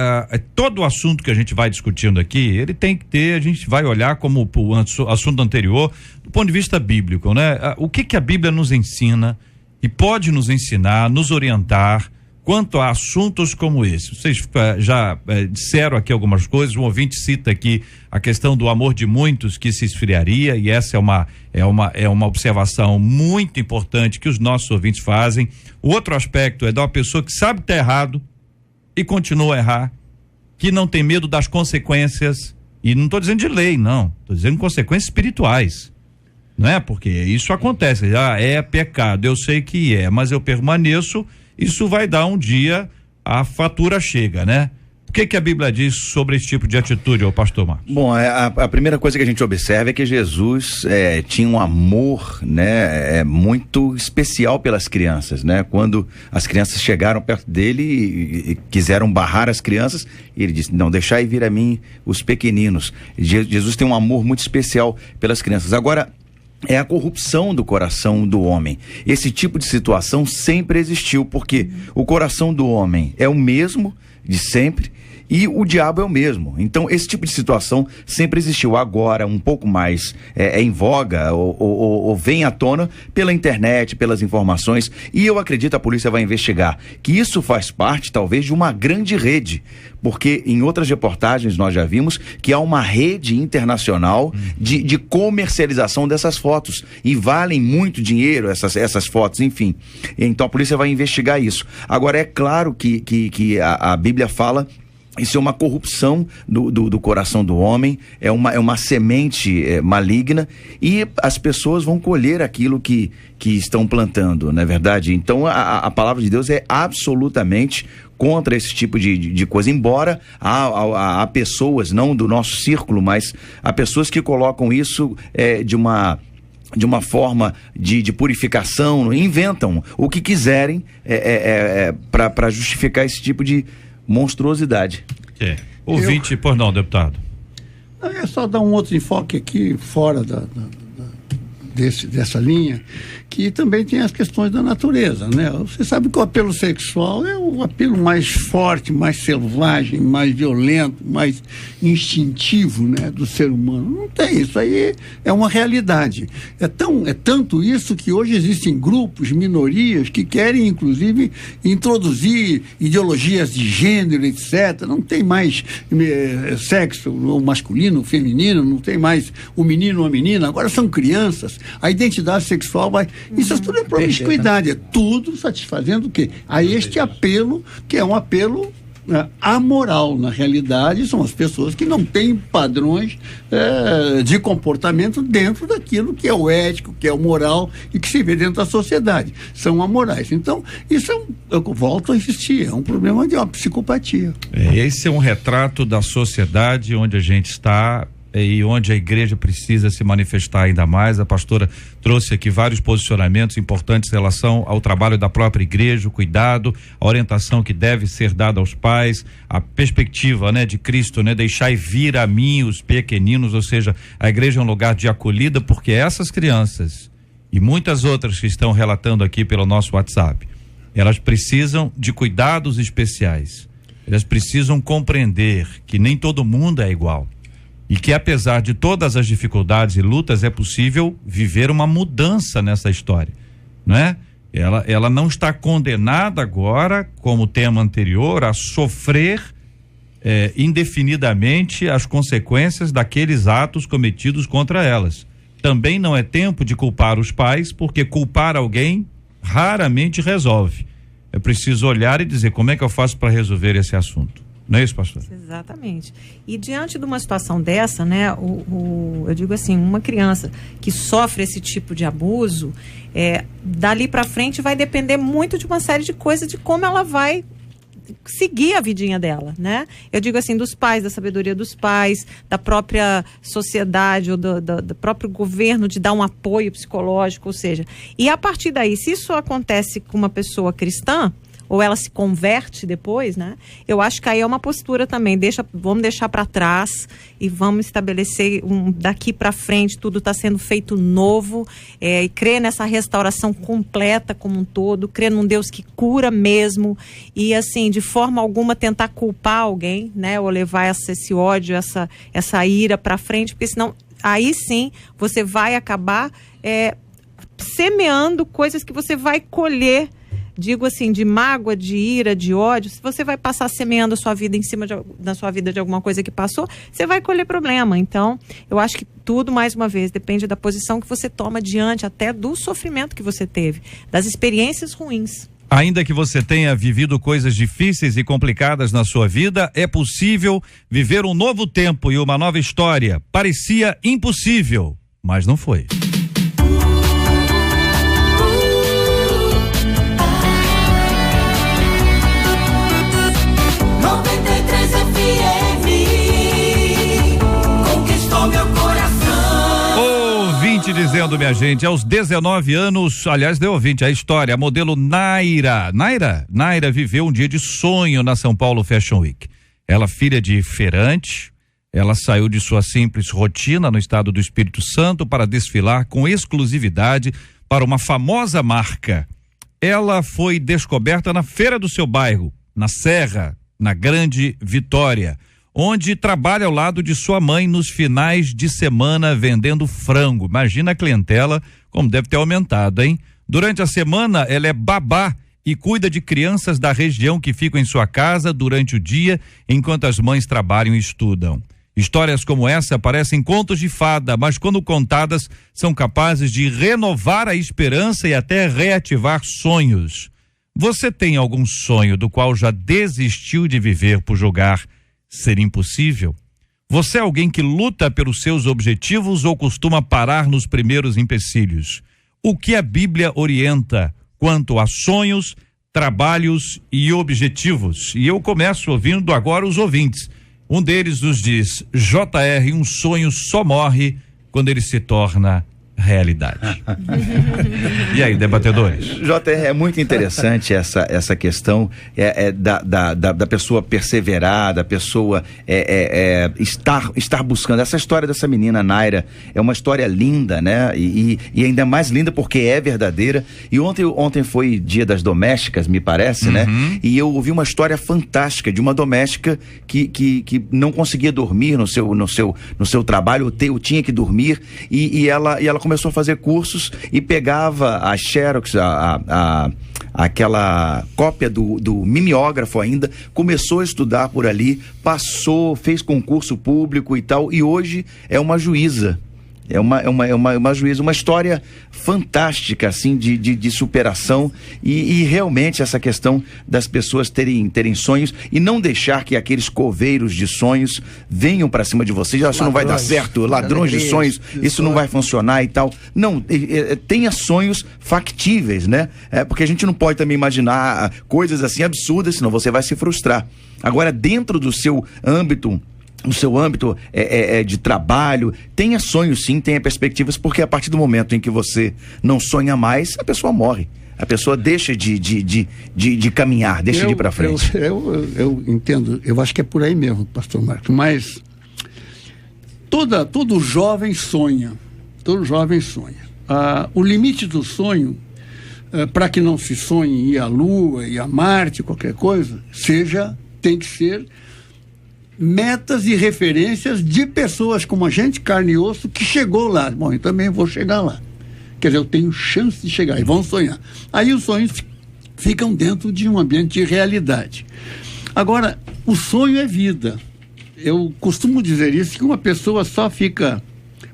Todo o assunto que a gente vai discutindo aqui, ele tem que ter, a gente vai olhar como o assunto anterior, do ponto de vista bíblico, né? O que a Bíblia nos ensina e pode nos ensinar, nos orientar quanto a assuntos como esse. Vocês já disseram aqui algumas coisas, um ouvinte cita aqui a questão do amor de muitos que se esfriaria, e essa é uma observação muito importante que os nossos ouvintes fazem. O outro aspecto é de uma pessoa que sabe que está errado e continua a errar, que não tem medo das consequências, e não estou dizendo de lei, não, estou dizendo consequências espirituais, não é? Porque isso acontece, é pecado, eu sei que é, mas eu permaneço. Isso vai dar um dia, a fatura chega, né? O que a Bíblia diz sobre esse tipo de atitude, ô pastor Marcos? Bom, a primeira coisa que a gente observa é que Jesus tinha um amor, né, muito especial pelas crianças, né? Quando as crianças chegaram perto dele e quiseram barrar as crianças, ele disse, não, deixai vir a mim os pequeninos. Jesus tem um amor muito especial pelas crianças. Agora, é a corrupção do coração do homem. Esse tipo de situação sempre existiu, porque o coração do homem é o mesmo de sempre e o diabo é o mesmo. Então, esse tipo de situação sempre existiu. Agora, um pouco mais em voga ou vem à tona pela internet, pelas informações, e eu acredito a polícia vai investigar que isso faz parte, talvez, de uma grande rede, porque em outras reportagens nós já vimos que há uma rede internacional de comercialização dessas fotos, e valem muito dinheiro essas fotos, enfim. Então a polícia vai investigar isso. Agora, é claro que a Bíblia fala Isso é uma corrupção do coração do homem, é uma semente maligna, e as pessoas vão colher aquilo que estão plantando, não é verdade? Então a palavra de Deus é absolutamente contra esse tipo de coisa, embora há pessoas, não do nosso círculo, mas há pessoas que colocam isso de uma forma de purificação, inventam o que quiserem para justificar esse tipo de monstruosidade. Ouvinte, por não, deputado. É só dar um outro enfoque aqui, fora dessa linha, que também tem as questões da natureza, né? Você sabe que o apelo sexual é o apelo mais forte, mais selvagem, mais violento, mais instintivo, né, do ser humano. Não tem, isso aí é uma realidade. É tanto isso que hoje existem grupos, minorias, que querem, inclusive, introduzir ideologias de gênero, etc. Não tem mais sexo, o masculino, o feminino, não tem mais o menino ou a menina, agora são crianças. A identidade sexual vai... Isso tudo é promiscuidade, é tudo satisfazendo o quê? A este apelo, que é um apelo amoral. Na realidade, são as pessoas que não têm padrões de comportamento dentro daquilo que é o ético, que é o moral e que se vê dentro da sociedade. São amorais. Então, isso eu volto a insistir, é um problema de uma psicopatia. Esse é um retrato da sociedade onde a gente está e onde a igreja precisa se manifestar ainda mais. A pastora trouxe aqui vários posicionamentos importantes em relação ao trabalho da própria igreja, o cuidado, a orientação que deve ser dada aos pais, a perspectiva, né, de Cristo, né, deixai vir a mim os pequeninos, ou seja, a igreja é um lugar de acolhida, porque essas crianças e muitas outras que estão relatando aqui pelo nosso WhatsApp, elas precisam de cuidados especiais, elas precisam compreender que nem todo mundo é igual. E que apesar de todas as dificuldades e lutas, é possível viver uma mudança nessa história, não é? Ela não está condenada agora, como o tema anterior, a sofrer indefinidamente as consequências daqueles atos cometidos contra elas. Também não é tempo de culpar os pais, porque culpar alguém raramente resolve. É preciso olhar e dizer como é que eu faço para resolver esse assunto. Não é isso, pastor? Exatamente. E diante de uma situação dessa, né, eu digo assim, uma criança que sofre esse tipo de abuso, dali para frente vai depender muito de uma série de coisas, de como ela vai seguir a vidinha dela, né? Eu digo assim, dos pais, da sabedoria dos pais, da própria sociedade ou do próprio governo, de dar um apoio psicológico, ou seja, e a partir daí, se isso acontece com uma pessoa cristã, ou ela se converte depois, né? Eu acho que aí é uma postura também, vamos deixar para trás e vamos estabelecer daqui para frente, tudo está sendo feito novo, e crer nessa restauração completa como um todo, crer num Deus que cura mesmo, e assim, de forma alguma tentar culpar alguém, né? Ou levar esse ódio, essa ira para frente, porque senão, aí sim, você vai acabar semeando coisas que você vai colher, digo assim, de mágoa, de ira, de ódio. Se você vai passar semeando a sua vida em cima da sua vida de alguma coisa que passou, você vai colher problema. Então, eu acho que tudo, mais uma vez, depende da posição que você toma diante até do sofrimento que você teve, das experiências ruins. Ainda que você tenha vivido coisas difíceis e complicadas na sua vida, é possível viver um novo tempo e uma nova história. Parecia impossível, mas não foi. Dizendo, minha gente, aos 19 anos, aliás, deu ouvinte a história, a modelo Naira viveu um dia de sonho na São Paulo Fashion Week. Ela, filha de feirante, ela saiu de sua simples rotina no estado do Espírito Santo para desfilar com exclusividade para uma famosa marca. Ela foi descoberta na feira do seu bairro, na Serra, na Grande Vitória, onde trabalha ao lado de sua mãe nos finais de semana vendendo frango. Imagina a clientela como deve ter aumentado, hein? Durante a semana ela é babá e cuida de crianças da região que ficam em sua casa durante o dia, enquanto as mães trabalham e estudam. Histórias como essa parecem contos de fada, mas quando contadas são capazes de renovar a esperança e até reativar sonhos. Você tem algum sonho do qual já desistiu de viver por julgar ser impossível? Você é alguém que luta pelos seus objetivos ou costuma parar nos primeiros empecilhos? O que a Bíblia orienta quanto a sonhos, trabalhos e objetivos? E eu começo ouvindo agora os ouvintes. Um deles nos diz: JR, um sonho só morre quando ele se torna realidade. E aí, debatedores? JR, é muito interessante essa questão da pessoa perseverar, da pessoa estar buscando. Essa história dessa menina Naira é uma história linda, né? E ainda mais linda porque é verdadeira. E ontem foi Dia das Domésticas, me parece, né? E eu ouvi uma história fantástica de uma doméstica que não conseguia dormir no seu trabalho, ou tinha que dormir, e ela começou a fazer cursos e pegava a Xerox, aquela cópia do mimeógrafo ainda, começou a estudar por ali, passou, fez concurso público e tal, e hoje é uma juíza. É uma juíza, uma história fantástica, assim, de superação e realmente essa questão das pessoas terem sonhos e não deixar que aqueles coveiros de sonhos venham para cima de vocês. Isso não vai dar certo, ladrões de sonhos, isso não vai funcionar e tal. Não, tenha sonhos factíveis, né? Porque a gente não pode também imaginar coisas assim absurdas, senão você vai se frustrar. Agora, dentro do seu âmbito, no seu âmbito de trabalho, tenha sonhos sim, tenha perspectivas, porque a partir do momento em que você não sonha mais, a pessoa morre. A pessoa deixa de caminhar, deixa de ir para frente. Eu entendo, eu acho que é por aí mesmo, pastor Marcos, mas todo jovem sonha. Todo jovem sonha. O limite do sonho, para que não se sonhe em ir à Lua, ir a Marte, qualquer coisa, tem que ser metas e referências de pessoas como a gente, carne e osso, que chegou lá. Bom, eu também vou chegar lá. Quer dizer, eu tenho chance de chegar, e vão sonhar. Aí os sonhos ficam dentro de um ambiente de realidade. Agora, o sonho é vida. Eu costumo dizer isso, que uma pessoa só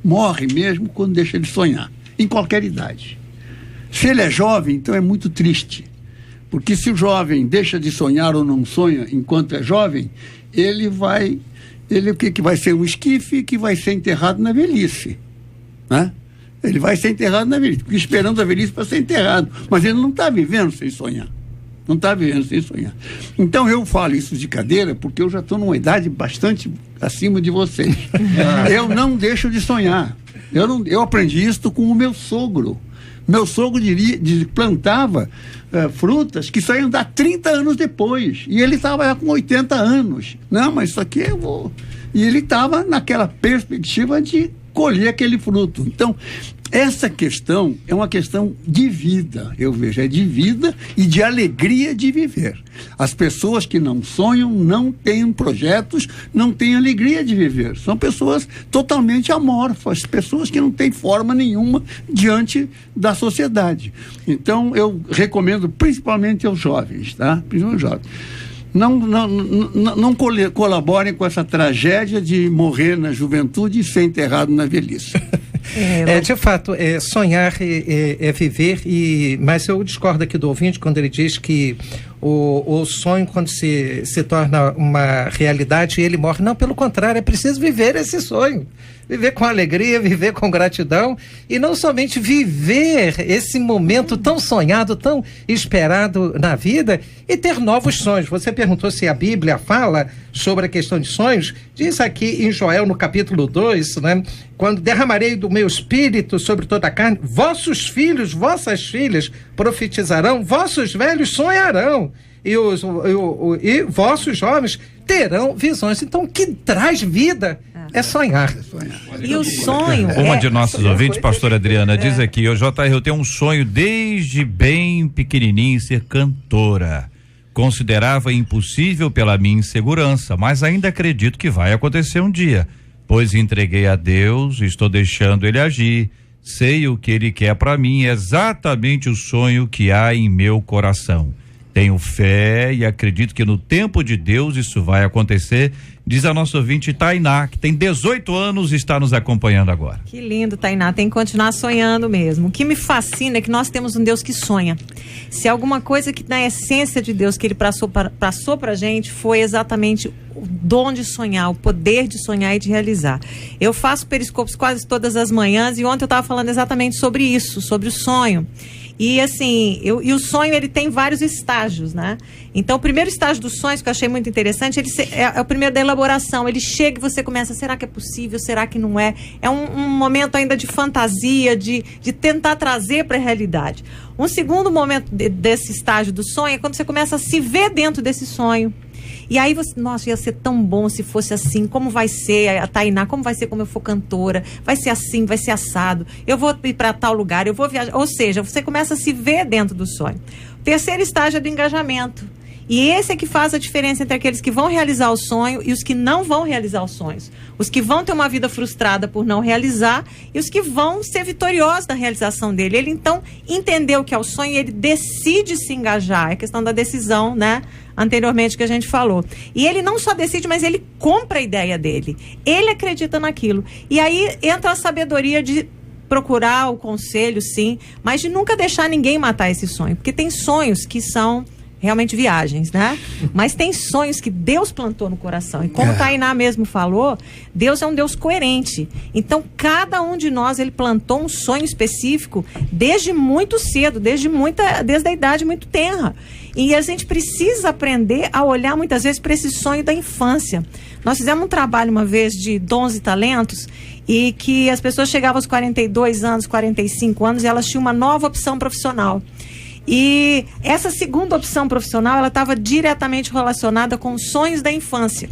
morre mesmo quando deixa de sonhar, em qualquer idade. Se ele é jovem, então é muito triste. Porque se o jovem deixa de sonhar ou não sonha enquanto é jovem, ele o que vai ser um esquife que vai ser enterrado na velhice, né? Ele vai ser enterrado na velhice, esperando a velhice para ser enterrado, mas ele não está vivendo sem sonhar, então eu falo isso de cadeira porque eu já estou numa idade bastante acima de vocês. Eu não deixo de sonhar. Eu aprendi isso com o meu sogro. Meu sogro plantava frutas que só iam dar 30 anos depois. E ele estava com 80 anos. Não, mas isso aqui eu vou... E ele estava naquela perspectiva de colher aquele fruto. Então, essa questão é uma questão de vida, eu vejo, é de vida e de alegria de viver. As pessoas que não sonham, não têm projetos, não têm alegria de viver. São pessoas totalmente amorfas, pessoas que não têm forma nenhuma diante da sociedade. Então, eu recomendo principalmente aos jovens, tá? Principalmente aos jovens. Não colaborem com essa tragédia de morrer na juventude e ser enterrado na velhice. De fato, sonhar é viver, mas eu discordo aqui do ouvinte quando ele diz que o sonho, quando se torna uma realidade, ele morre. Não, pelo contrário, é preciso viver esse sonho. Viver com alegria, viver com gratidão e não somente viver esse momento tão sonhado, tão esperado na vida e ter novos sonhos. Você perguntou se a Bíblia fala sobre a questão de sonhos. Diz aqui em Joel, no capítulo 2, né? Quando derramarei do meu espírito sobre toda a carne, vossos filhos, vossas filhas profetizarão, vossos velhos sonharão e vossos jovens terão visões. Então, o que traz vida é sonhar. E o sonho... Uma de nossos ouvintes, pastora Adriana, diz aqui: JR, eu tenho um sonho desde bem pequenininho ser cantora. Considerava impossível pela minha insegurança, mas ainda acredito que vai acontecer um dia, pois entreguei a Deus, estou deixando Ele agir. Sei o que Ele quer para mim, exatamente o sonho que há em meu coração. Tenho fé e acredito que no tempo de Deus isso vai acontecer, diz a nossa ouvinte Tainá, que tem 18 anos e está nos acompanhando agora. Que lindo, Tainá, tem que continuar sonhando mesmo. O que me fascina é que nós temos um Deus que sonha. Se alguma coisa que na essência de Deus que ele passou pra gente foi exatamente o dom de sonhar, o poder de sonhar e de realizar. Eu faço periscopos quase todas as manhãs e ontem eu estava falando exatamente sobre isso, sobre o sonho. E assim, e o sonho ele tem vários estágios, né? Então o primeiro estágio dos sonhos que eu achei muito interessante, é o primeiro da elaboração. Ele chega e você começa, será que é possível? Será que não é? É um momento ainda de fantasia, de tentar trazer para a realidade. Um segundo momento desse estágio do sonho é quando você começa a se ver dentro desse sonho. E aí você, nossa, ia ser tão bom se fosse assim, como vai ser a Tainá, como vai ser quando eu for cantora, vai ser assim, vai ser assado, eu vou ir para tal lugar, eu vou viajar, ou seja, você começa a se ver dentro do sonho. O terceiro estágio é do engajamento, e esse é que faz a diferença entre aqueles que vão realizar o sonho e os que não vão realizar os sonhos. Os que vão ter uma vida frustrada por não realizar e os que vão ser vitoriosos na realização dele. Ele então entendeu o que é o sonho e ele decide se engajar, é questão da decisão, né? Anteriormente que a gente falou. E ele não só decide, mas ele compra a ideia dele. Ele acredita naquilo. E aí entra a sabedoria de procurar o conselho, sim, mas de nunca deixar ninguém matar esse sonho. Porque tem sonhos que são realmente viagens, né? Mas tem sonhos que Deus plantou no coração. E como Tainá mesmo falou, Deus é um Deus coerente. Então, cada um de nós, ele plantou um sonho específico desde muito cedo, desde a idade muito tenra. E a gente precisa aprender a olhar muitas vezes para esse sonho da infância. Nós fizemos um trabalho uma vez de dons e talentos e que as pessoas chegavam aos 42 anos, 45 anos e elas tinham uma nova opção profissional. E essa segunda opção profissional, ela estava diretamente relacionada com os sonhos da infância.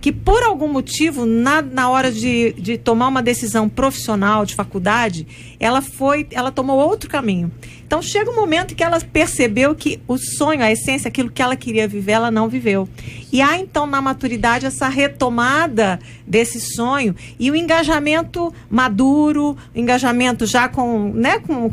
Que por algum motivo, na hora de tomar uma decisão profissional, de faculdade, ela tomou outro caminho. Então chega um momento que ela percebeu que o sonho, a essência, aquilo que ela queria viver, ela não viveu. E há então na maturidade essa retomada desse sonho e o engajamento maduro, o engajamento já com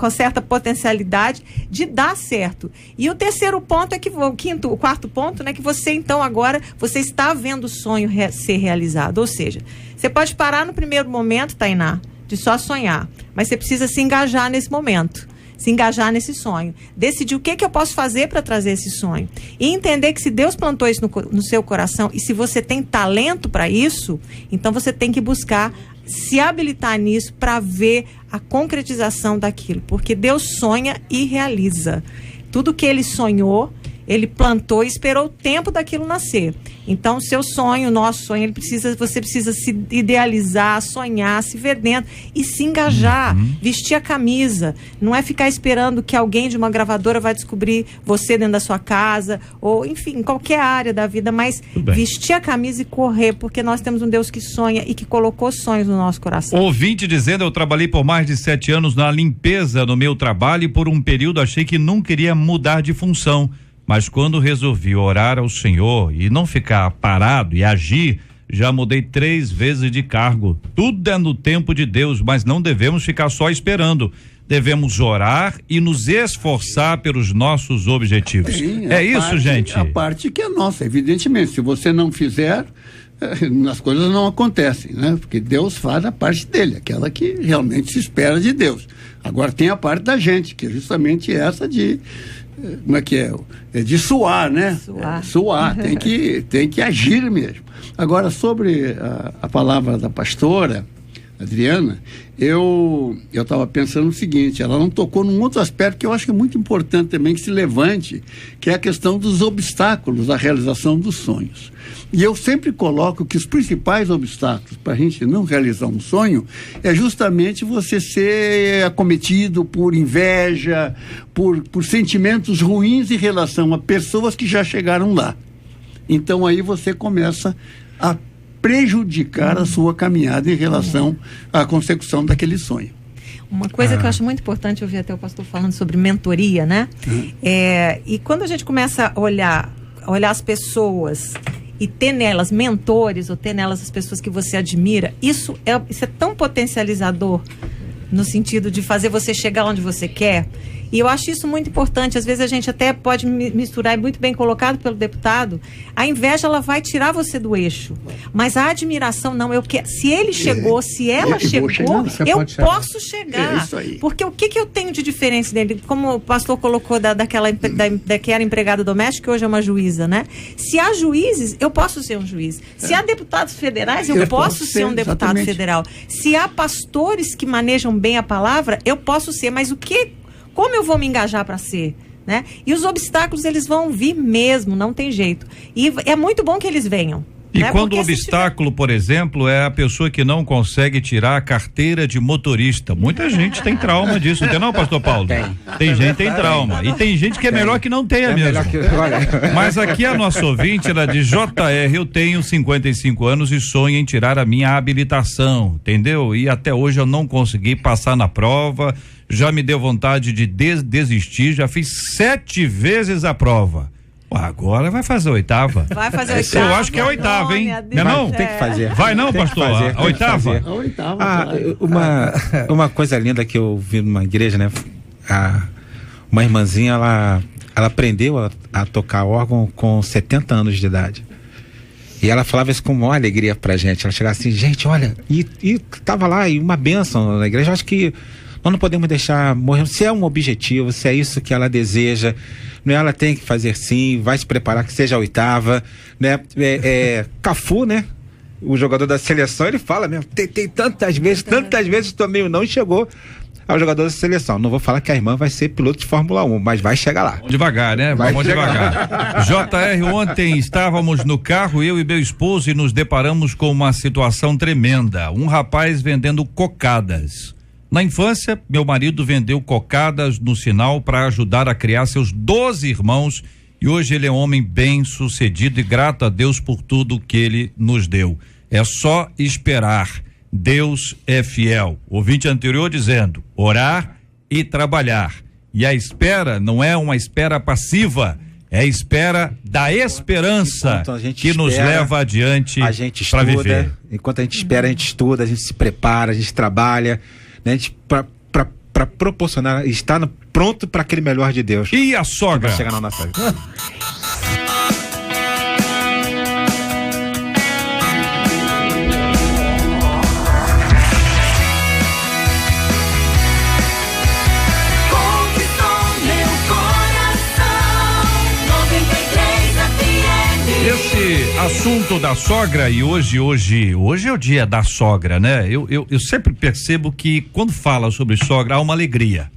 certa potencialidade de dar certo. E o terceiro ponto é que o quarto ponto, né, que você então agora você está vendo o sonho ser realizado. Ou seja, você pode parar no primeiro momento, Tainá, de só sonhar, mas você precisa se engajar nesse momento. Se engajar nesse sonho, decidir o que eu posso fazer para trazer esse sonho e entender que se Deus plantou isso no seu coração e se você tem talento para isso, então você tem que buscar se habilitar nisso para ver a concretização daquilo, porque Deus sonha e realiza. Tudo que ele sonhou, ele plantou e esperou o tempo daquilo nascer. Então, o seu sonho, o nosso sonho, você precisa se idealizar, sonhar, se ver dentro e se engajar, vestir a camisa. Não é ficar esperando que alguém de uma gravadora vai descobrir você dentro da sua casa, ou enfim, em qualquer área da vida, mas vestir a camisa e correr, porque nós temos um Deus que sonha e que colocou sonhos no nosso coração. Ouvinte dizendo, eu trabalhei por mais de 7 anos na limpeza no meu trabalho e por um período achei que não queria mudar de função. Mas quando resolvi orar ao Senhor e não ficar parado e agir, já mudei 3 vezes de cargo. Tudo é no tempo de Deus, mas não devemos ficar só esperando. Devemos orar e nos esforçar pelos nossos objetivos. Sim, isso, gente. A parte que é nossa, evidentemente. Se você não fizer, as coisas não acontecem, né? Porque Deus faz a parte dele, aquela que realmente se espera de Deus. Agora tem a parte da gente, que é justamente essa de... Como é que é? É de suar, né? Suar. Tem que agir mesmo. Agora, sobre a palavra da pastora Adriana, eu estava pensando o seguinte, ela não tocou num outro aspecto que eu acho que é muito importante também que se levante, que é a questão dos obstáculos à realização dos sonhos. E eu sempre coloco que os principais obstáculos para a gente não realizar um sonho é justamente você ser acometido por inveja, por sentimentos ruins em relação a pessoas que já chegaram lá. Então aí você começa a prejudicar a sua caminhada em relação à consecução daquele sonho. Uma coisa que eu acho muito importante, eu vi até o pastor falando sobre mentoria, né? E quando a gente começa a olhar as pessoas e ter nelas mentores, ou ter nelas as pessoas que você admira, isso é tão potencializador no sentido de fazer você chegar onde você quer. E eu acho isso muito importante. Às vezes a gente até pode misturar, é muito bem colocado pelo deputado, a inveja ela vai tirar você do eixo, mas a admiração não. Eu quero, se ele chegou, se ela chegou, eu posso chegar. Isso aí. Porque o que eu tenho de diferença dele? Como o pastor colocou daquela que era empregada doméstica, que hoje é uma juíza, né? Se há juízes, eu posso ser um juiz. Se há deputados federais, eu posso ser um deputado federal. Se há pastores que manejam bem a palavra, eu posso ser. Mas como eu vou me engajar para ser? Né? E os obstáculos, eles vão vir mesmo, não tem jeito. E é muito bom que eles venham. E quando o obstáculo, por exemplo, é a pessoa que não consegue tirar a carteira de motorista. Muita gente tem trauma disso, não tem não, pastor Paulo? Tem gente que tem trauma. E tem gente que é melhor que não tenha mesmo. Mas aqui a nossa ouvinte, ela diz: JR, eu tenho 55 anos e sonho em tirar a minha habilitação, entendeu? E até hoje eu não consegui passar na prova, já me deu vontade de desistir, já fiz 7 vezes a prova. Agora vai fazer a 8ª. Vai fazer a 8ª. Eu acho que é a 8ª, hein? Não? Tem que fazer. Vai não, pastor? A 8ª? A 8ª. Uma coisa linda que eu vi numa igreja, né? Uma irmãzinha, ela aprendeu a tocar órgão com 70 anos de idade. E ela falava isso com maior alegria pra gente. Ela chegava assim, gente, olha, e tava lá, e uma bênção na igreja. Eu acho que nós não podemos deixar morrer. Se é um objetivo, se é isso que ela deseja, né, ela tem que fazer sim, vai se preparar que seja a 8ª, né? Cafu, né? O jogador da seleção, ele fala mesmo, tentei tantas vezes também não chegou ao jogador da seleção. Não vou falar que a irmã vai ser piloto de Fórmula 1, mas vai chegar lá. Devagar, né? Vamos devagar. JR, ontem estávamos no carro, eu e meu esposo, e nos deparamos com uma situação tremenda. Um rapaz vendendo cocadas. Na infância, meu marido vendeu cocadas no sinal para ajudar a criar seus 12 irmãos e hoje ele é um homem bem sucedido e grato a Deus por tudo que ele nos deu. É só esperar. Deus é fiel. Ouvinte anterior dizendo, orar e trabalhar. E a espera não é uma espera passiva, é a espera da esperança que nos leva adiante para viver. Enquanto a gente espera, a gente estuda, a gente se prepara, a gente trabalha, né? A gente para proporcionar, estar pronto para aquele melhor de Deus. E a sogra? Vai chegar na nossa vida. Esse assunto da sogra, e hoje é o dia da sogra, né? Eu sempre percebo que quando fala sobre sogra há uma alegria.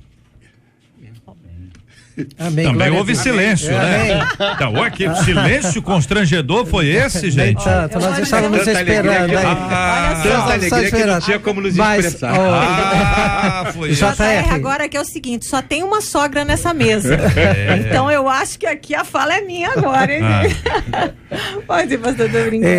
Amém, também houve silêncio, né? Então, olha que silêncio constrangedor foi esse, gente? Então nós estávamos esperando. Tanta alegria que não tinha como nos expressar. Foi isso. Agora que é o seguinte, só tem uma sogra nessa mesa. Então eu acho que aqui a fala é minha agora, hein? Pode ir, pastor, tô brincando.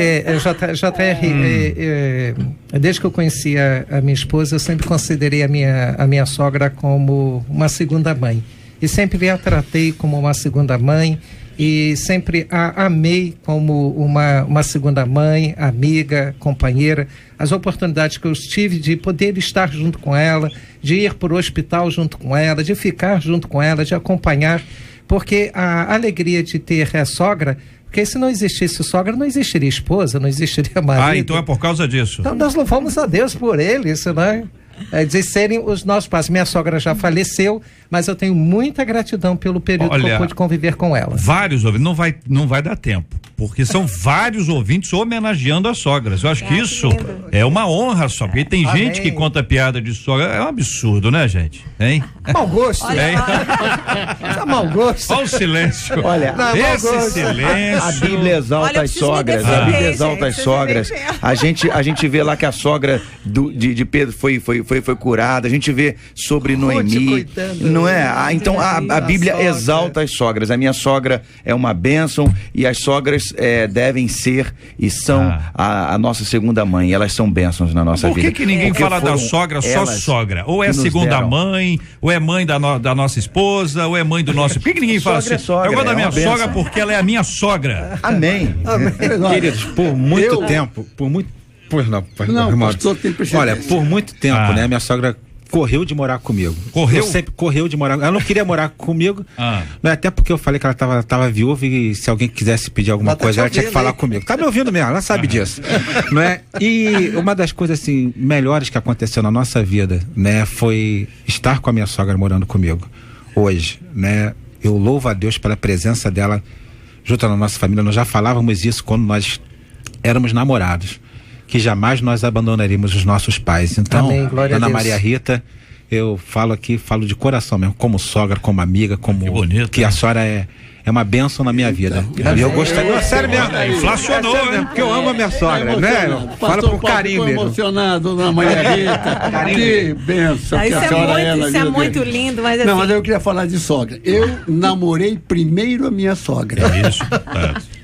Desde que eu conheci a minha esposa, eu sempre considerei a minha sogra como uma segunda mãe. E sempre a tratei como uma segunda mãe e sempre a amei como uma segunda mãe, amiga, companheira. As oportunidades que eu tive de poder estar junto com ela, de ir para o hospital junto com ela, de ficar junto com ela, de acompanhar, porque a alegria de ter a sogra, porque se não existisse sogra, não existiria esposa, não existiria marido. Então é por causa disso. Então nós louvamos a Deus por eles, né? De serem os nossos pais. Minha sogra já faleceu, mas eu tenho muita gratidão pelo período que eu pude conviver com ela. Vários ouvintes, não vai dar tempo, porque são vários ouvintes homenageando as sogras. Eu acho que isso é uma honra só, porque tem gente que conta piada de sogra, é um absurdo, né, gente? Hein? Mau gosto. Olha, mau gosto. Olha o silêncio. Olha, esse silêncio. A Bíblia exalta as sogras. A Bíblia exalta as sogras. A gente vê lá que a sogra de Pedro foi curada. A gente vê sobre Noemi. Não é? Então a Bíblia exalta as sogras. A minha sogra é uma bênção e as sogras devem ser e são a nossa segunda mãe. Elas são bênçãos na nossa vida. Por que ninguém fala da sogra só sogra? Ou é segunda mãe, ou é mãe da nossa esposa, ou é mãe do nosso... Por que ninguém fala assim? Eu gosto da minha sogra porque ela é a minha sogra. Amém. Queridos, por muito tempo, Olha, por muito tempo, né? Minha sogra correu de morar comigo. Correu? Sempre correu de morar. Ela não queria morar comigo, não é, até porque eu falei que ela tava viúva e se alguém quisesse pedir alguma coisa, ela tinha que falar comigo. Tá me ouvindo mesmo, ela sabe disso. Não é? E uma das coisas assim melhores que aconteceu na nossa vida, né, foi estar com a minha sogra morando comigo hoje, né? Eu louvo a Deus pela presença dela junto na nossa família. Nós já falávamos isso quando nós éramos namorados, que jamais nós abandonaríamos os nossos pais. Então, amém, glória Ana a Deus. Maria Rita, eu falo aqui, falo de coração mesmo, como sogra, como amiga, como que bonito, que a senhora é uma bênção na minha vida. E eu gostaria, não, sério mesmo. Inflacionou, sério mesmo, porque eu amo a minha sogra, né? Falo com carinho mesmo. Emocionado, Dona Maria Rita. Que benção que a senhora é. Isso é muito lindo, mas Não, assim... mas eu queria falar de sogra. Eu namorei primeiro a minha sogra. É isso.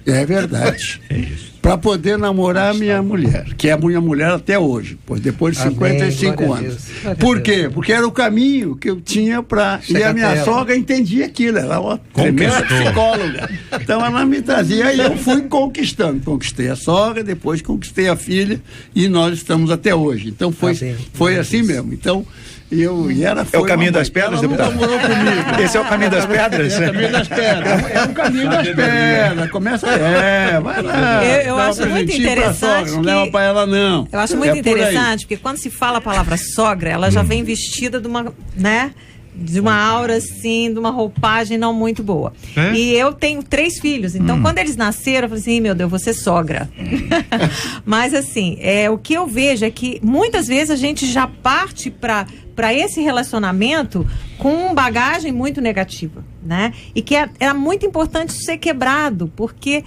É verdade. É isso. Para poder namorar a minha mulher, que é a minha mulher até hoje, pois depois de 55 glória a anos. Deus. Glória a Por Deus. quê? Porque era o caminho que eu tinha para... E Chega a minha até ela. sogra entendia aquilo, ela é uma tremenda psicóloga. Então ela me trazia e eu fui conquistando. Conquistei a sogra, depois conquistei a filha e nós estamos até hoje. Então foi assim mesmo. Então... E ela foi É o caminho das pedras, deputado? Namorou comigo. Esse é o caminho das pedras? É o caminho das pedras. É o caminho das pedras. Começa. Vai lá. Eu acho muito interessante. Não leva pra ela, não. Eu acho muito interessante, porque quando se fala a palavra sogra, ela já vem vestida de uma, né? De uma aura, assim, de uma roupagem não muito boa. E eu tenho 3 filhos, então quando eles nasceram, eu falei assim, meu Deus, vou ser sogra. Mas assim, o que eu vejo é que muitas vezes a gente já parte para esse relacionamento com bagagem muito negativa, né? E que é muito importante ser quebrado, porque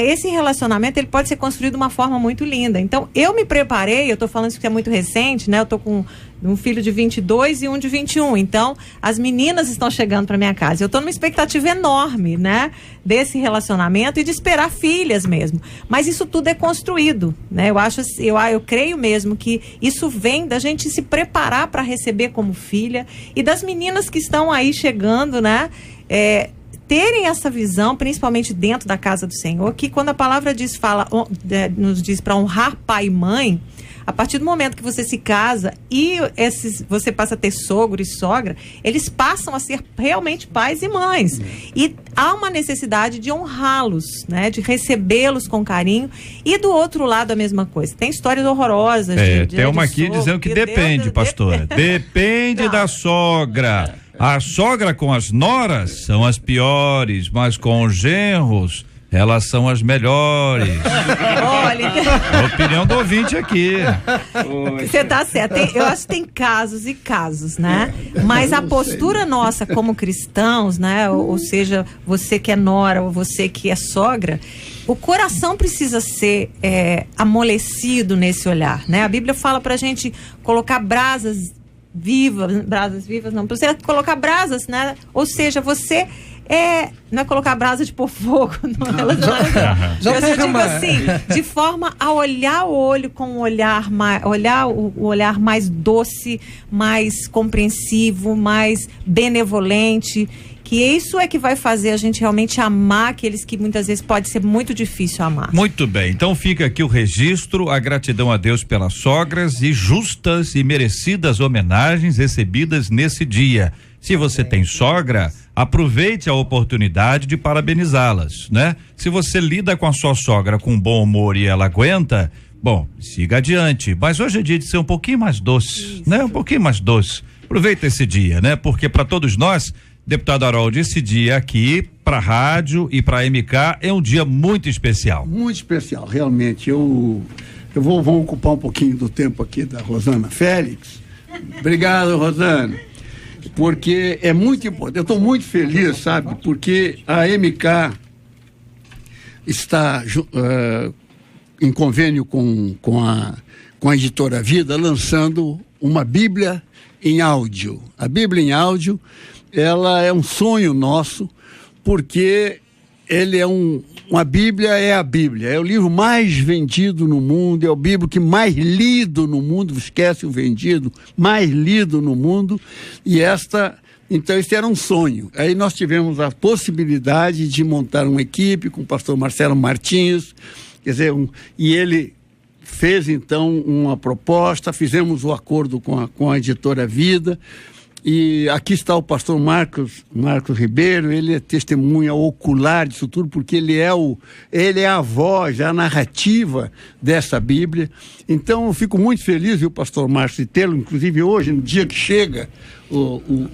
esse relacionamento ele pode ser construído de uma forma muito linda. Então, eu me preparei, eu tô falando isso que é muito recente, né? Eu tô com um filho de 22 e um de 21. Então, as meninas estão chegando para minha casa. Eu tô numa expectativa enorme, né? Desse relacionamento e de esperar filhas mesmo. Mas isso tudo é construído, né? Eu creio mesmo que isso vem da gente se preparar para receber como filha e das meninas que estão aí chegando, né? Terem essa visão, principalmente dentro da casa do Senhor, que quando a palavra nos diz para honrar pai e mãe, a partir do momento que você se casa e você passa a ter sogro e sogra, eles passam a ser realmente pais e mães. E há uma necessidade de honrá-los, né? De recebê-los com carinho. E do outro lado a mesma coisa. Tem histórias horrorosas. Tem uma aqui dizendo que depende, pastora. Depende da sogra. A sogra com as noras são as piores, mas com os genros elas são as melhores. Olha, a opinião do ouvinte aqui. Você tá certo. Eu acho que tem casos e casos, né? Mas a postura nossa como cristãos, né? Ou seja, você que é nora ou você que é sogra, o coração precisa ser amolecido nesse olhar, né? A Bíblia fala pra gente colocar brasas vivas não, pra você colocar brasas, né? Ou seja, você não é colocar brasa de pôr fogo no relacionamento. Eu digo assim, de forma a olhar o olho com um olhar o olhar mais doce, mais compreensivo, mais benevolente, que isso é que vai fazer a gente realmente amar aqueles que muitas vezes pode ser muito difícil amar. Muito bem, então fica aqui o registro, a gratidão a Deus pelas sogras e justas e merecidas homenagens recebidas nesse dia. Se você tem sogra, aproveite a oportunidade de parabenizá-las, né? Se você lida com a sua sogra com bom humor e ela aguenta, bom, siga adiante. Mas hoje é dia de ser um pouquinho mais doce, né? Um pouquinho mais doce. Aproveita esse dia, né? Porque para todos nós, deputado Harold, esse dia aqui, para a rádio e para a MK, é um dia muito especial. Muito especial, realmente. Eu vou ocupar um pouquinho do tempo aqui da Rosana Félix. Obrigado, Rosana. Porque é muito importante. Eu estou muito feliz, sabe? Porque a MK está em convênio com a editora Vida, lançando uma Bíblia em áudio. A Bíblia em áudio, ela é um sonho nosso, porque ele é uma Bíblia, é a Bíblia, é o livro mais vendido no mundo, é o livro que mais lido no mundo, esquece o vendido, mais lido no mundo, então esse era um sonho. Aí nós tivemos a possibilidade de montar uma equipe com o pastor Marcelo Martins, quer dizer, e ele fez então uma proposta, fizemos o acordo com a editora Vida, e aqui está o pastor Marcos Ribeiro. Ele é testemunha ocular disso tudo, porque ele é a voz, a narrativa dessa Bíblia. Então eu fico muito feliz, viu, pastor Marcos, de tê-lo, inclusive hoje, no dia que chega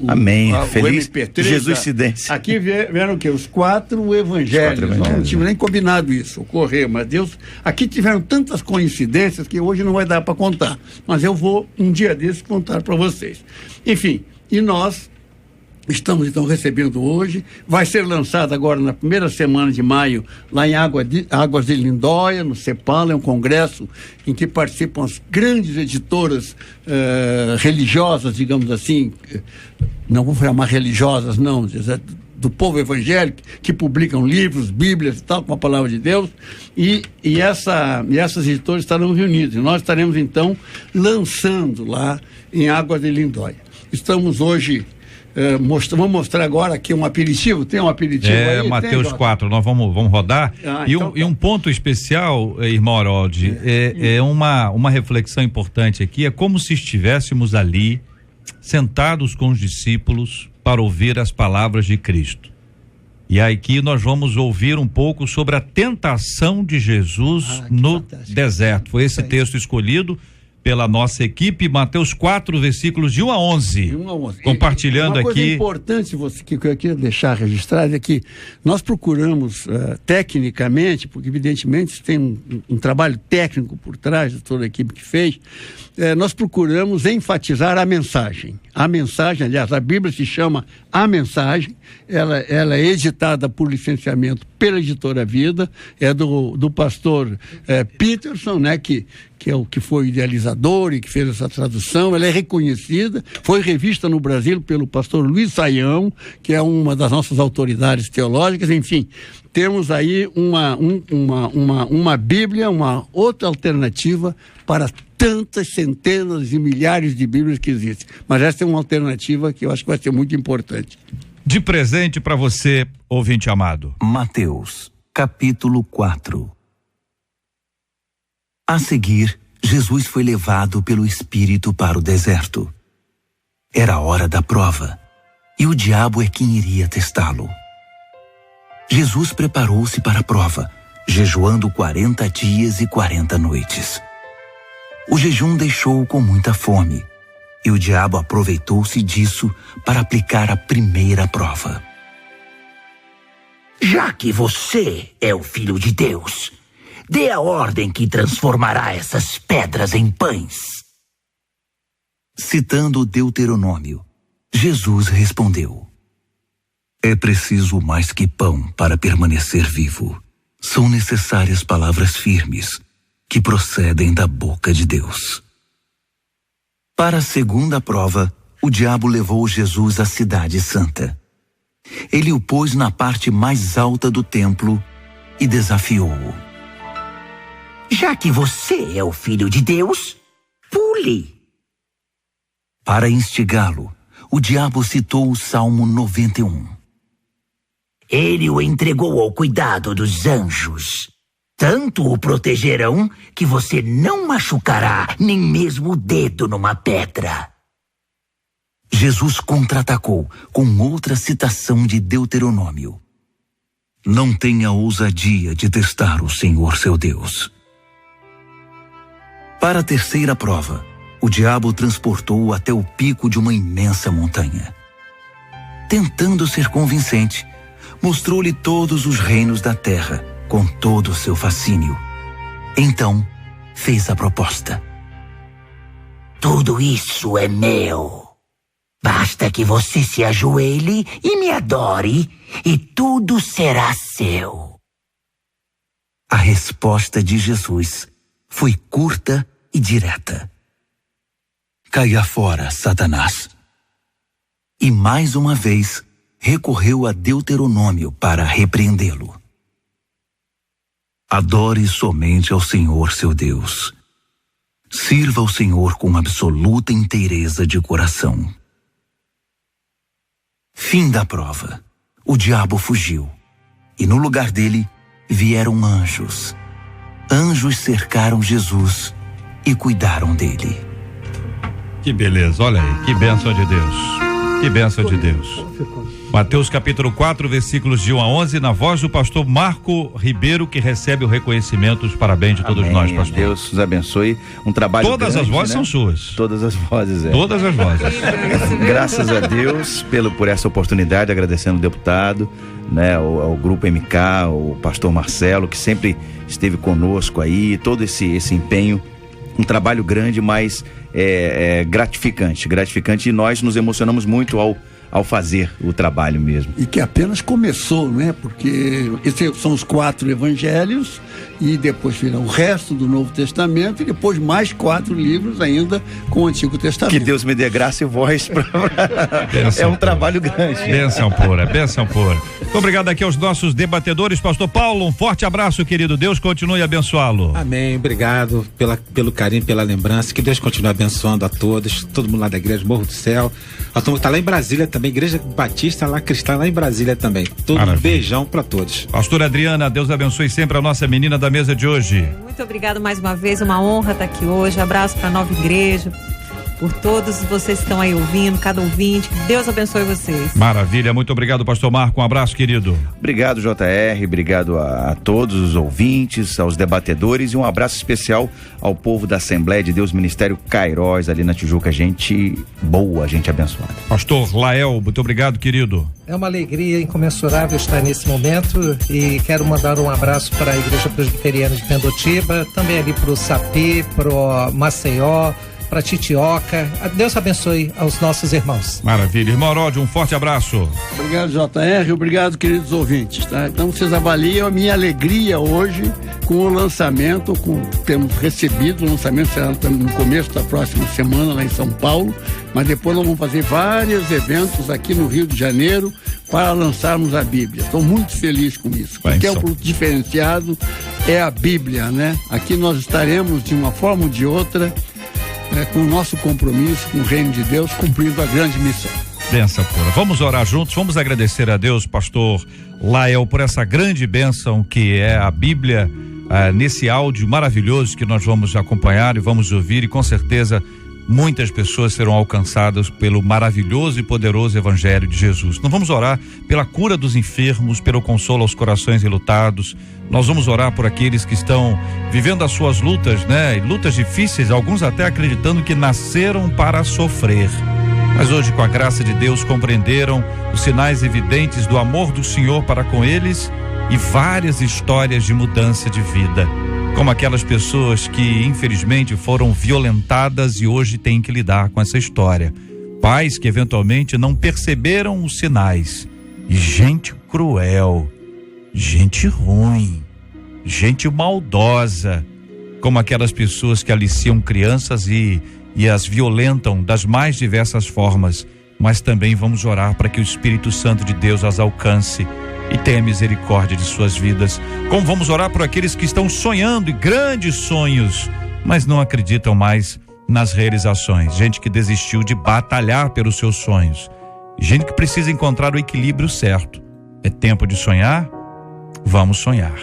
Amém. Feliz o MP3. Jesus se dance. Aqui vieram o quê? Os 4 evangelhos. Não tive nem combinado isso, ocorreu, mas Deus... Aqui tiveram tantas coincidências que hoje não vai dar para contar. Mas eu vou, um dia desses, contar para vocês. Enfim, e nós estamos então recebendo hoje, vai ser lançado agora na primeira semana de maio, lá em Águas de Lindóia, no CEPAL. É um congresso em que participam as grandes editoras religiosas, digamos assim, não vou chamar religiosas, não, do povo evangélico, que publicam livros, bíblias e tal, com a palavra de Deus, e essas editoras estarão reunidas. E nós estaremos então lançando lá em Águas de Lindóia. Estamos hoje... vamos mostrar agora aqui um aperitivo. Tem um aperitivo aí? Mateus 4, nós vamos rodar. E um ponto especial, irmão Harold, é uma reflexão importante aqui, é como se estivéssemos ali, sentados com os discípulos, para ouvir as palavras de Cristo. E aqui nós vamos ouvir um pouco sobre a tentação de Jesus no deserto. Foi esse texto escolhido pela nossa equipe, Mateus 4, versículos de 1 a 11. Compartilhando aqui. Uma coisa importante que eu queria deixar registrado é que nós procuramos tecnicamente, porque evidentemente tem um trabalho técnico por trás de toda a equipe que fez, nós procuramos enfatizar a mensagem. A mensagem, aliás, a Bíblia se chama A Mensagem, ela é editada por licenciamento pela editora Vida, é do pastor Peterson, né, que é o que foi o idealizador e que fez essa tradução. Ela é reconhecida, foi revista no Brasil pelo pastor Luiz Saião, que é uma das nossas autoridades teológicas. Enfim, temos aí uma Bíblia, uma outra alternativa para tantas centenas e milhares de Bíblias que existem. Mas essa é uma alternativa que eu acho que vai ser muito importante. De presente para você, ouvinte amado. Mateus, capítulo 4. A seguir, Jesus foi levado pelo Espírito para o deserto. Era a hora da prova, e o diabo é quem iria testá-lo. Jesus preparou-se para a prova, jejuando 40 dias e 40 noites. O jejum deixou-o com muita fome, e o diabo aproveitou-se disso para aplicar a primeira prova. Já que você é o Filho de Deus, dê a ordem que transformará essas pedras em pães. Citando o Deuteronômio, Jesus respondeu: é preciso mais que pão para permanecer vivo. São necessárias palavras firmes, que procedem da boca de Deus. Para a segunda prova, o diabo levou Jesus à cidade santa. Ele o pôs na parte mais alta do templo e desafiou-o. Já que você é o Filho de Deus, pule. Para instigá-lo, o diabo citou o Salmo 91. Ele o entregou ao cuidado dos anjos. Tanto o protegerão que você não machucará nem mesmo o dedo numa pedra. Jesus contra-atacou com outra citação de Deuteronômio. Não tenha ousadia de testar o Senhor seu Deus. Para a terceira prova, o diabo transportou-o até o pico de uma imensa montanha. Tentando ser convincente, mostrou-lhe todos os reinos da terra, com todo o seu fascínio. Então, fez a proposta. Tudo isso é meu. Basta que você se ajoelhe e me adore, e tudo será seu. A resposta de Jesus foi curta e direta. Caia fora, Satanás. E mais uma vez, recorreu a Deuteronômio para repreendê-lo. Adore somente ao Senhor seu Deus. Sirva ao Senhor com absoluta inteireza de coração. Fim da prova. O diabo fugiu, e no lugar dele vieram anjos. Anjos cercaram Jesus e cuidaram dele. Que beleza, olha aí, que bênção de Deus. Que bênção de Deus. Mateus capítulo 4, versículos de 1 a 11, na voz do pastor Marco Ribeiro, que recebe o reconhecimento, os parabéns de todos nós, pastor. Deus os abençoe. Um trabalho Todas grande, as vozes, né? são suas. Todas as vozes, Todas as vozes. Graças a Deus por essa oportunidade, agradecendo o deputado, né, ao Grupo MK, o pastor Marcelo, que sempre esteve conosco aí, todo esse empenho. Um trabalho grande, mas gratificante, e nós nos emocionamos muito ao fazer o trabalho mesmo. E que apenas começou, né? Porque esses são os 4 evangelhos e depois virá o resto do Novo Testamento e depois mais 4 livros ainda com o Antigo Testamento. Que Deus me dê graça e voz é um trabalho grande. Bênção pura, bênção pura. Muito obrigado aqui aos nossos debatedores. Pastor Paulo, um forte abraço, querido. Deus continue a abençoá-lo. Amém, obrigado pelo carinho, pela lembrança, que Deus continue abençoando a todos, todo mundo lá da igreja Morro do Céu. A turma tá lá em Brasília também, Igreja Batista lá, cristã lá em Brasília também. Um beijão pra todos. Pastora Adriana, Deus abençoe sempre a nossa menina da mesa de hoje. Muito obrigado mais uma vez, uma honra estar aqui hoje. Abraço para a Nova Igreja, por todos vocês que estão aí ouvindo, cada ouvinte. Que Deus abençoe vocês. Maravilha, muito obrigado, pastor Marco. Um abraço, querido. Obrigado, JR, obrigado a todos os ouvintes, aos debatedores, e um abraço especial ao povo da Assembleia de Deus Ministério Cairós, ali na Tijuca. Gente boa, gente abençoada. Pastor Lael, muito obrigado, querido. É uma alegria incomensurável estar nesse momento e quero mandar um abraço para a Igreja Presbiteriana de Pendotiba, também ali para o Sapi, para o Maceió, para Titioca. Deus abençoe aos nossos irmãos. Maravilha. Irmão Heródio, um forte abraço. Obrigado, JR. Obrigado, queridos ouvintes. Tá? Então vocês avaliam a minha alegria hoje com o lançamento, temos recebido o lançamento, será no começo da próxima semana lá em São Paulo, mas depois nós vamos fazer vários eventos aqui no Rio de Janeiro para lançarmos a Bíblia. Estou muito feliz com isso, porque é um produto diferenciado, é a Bíblia, né? Aqui nós estaremos de uma forma ou de outra com o nosso compromisso com o reino de Deus, cumprindo a grande missão. Bênção pura. Vamos orar juntos, vamos agradecer a Deus, pastor Lael, por essa grande bênção que é a Bíblia, nesse áudio maravilhoso que nós vamos acompanhar e vamos ouvir, e com certeza muitas pessoas serão alcançadas pelo maravilhoso e poderoso Evangelho de Jesus. Nós vamos orar pela cura dos enfermos, pelo consolo aos corações enlutados. Nós vamos orar por aqueles que estão vivendo as suas lutas, né? E lutas difíceis, alguns até acreditando que nasceram para sofrer. Mas hoje, com a graça de Deus, compreenderam os sinais evidentes do amor do Senhor para com eles e várias histórias de mudança de vida. Como aquelas pessoas que infelizmente foram violentadas e hoje têm que lidar com essa história. Pais que eventualmente não perceberam os sinais. E gente cruel, gente ruim, gente maldosa, como aquelas pessoas que aliciam crianças e as violentam das mais diversas formas. Mas também vamos orar para que o Espírito Santo de Deus as alcance e tenha misericórdia de suas vidas. Como vamos orar por aqueles que estão sonhando, e grandes sonhos, mas não acreditam mais nas realizações. Gente que desistiu de batalhar pelos seus sonhos. Gente que precisa encontrar o equilíbrio certo. É tempo de sonhar? Vamos sonhar.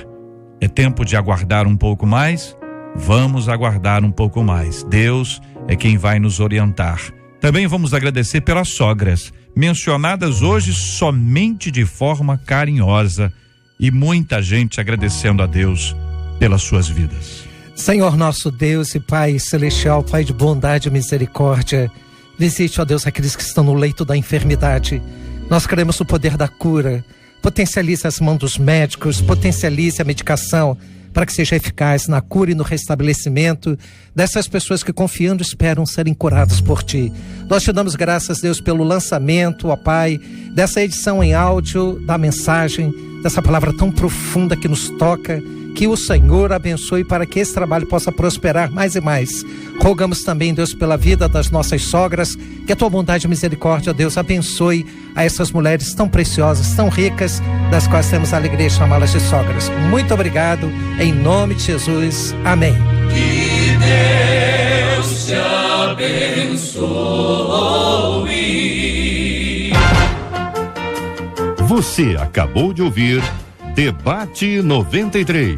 É tempo de aguardar um pouco mais? Vamos aguardar um pouco mais. Deus é quem vai nos orientar. Também vamos agradecer pelas sogras, mencionadas hoje somente de forma carinhosa, e muita gente agradecendo a Deus pelas suas vidas. Senhor nosso Deus e Pai celestial, Pai de bondade e misericórdia, visite, ó Deus, aqueles que estão no leito da enfermidade. Nós queremos o poder da cura. Potencialize as mãos dos médicos, potencialize a medicação para que seja eficaz na cura e no restabelecimento dessas pessoas que, confiando, esperam serem curadas por Ti. Nós te damos graças, Deus, pelo lançamento, ó Pai, dessa edição em áudio, da mensagem, dessa palavra tão profunda que nos toca. Que o Senhor abençoe para que esse trabalho possa prosperar mais e mais. Rogamos também, Deus, pela vida das nossas sogras, que a Tua bondade e misericórdia, Deus, abençoe a essas mulheres tão preciosas, tão ricas, das quais temos a alegria de chamá-las de sogras. Muito obrigado, em nome de Jesus. Amém. Que Deus te abençoe. Você acabou de ouvir Debate 93.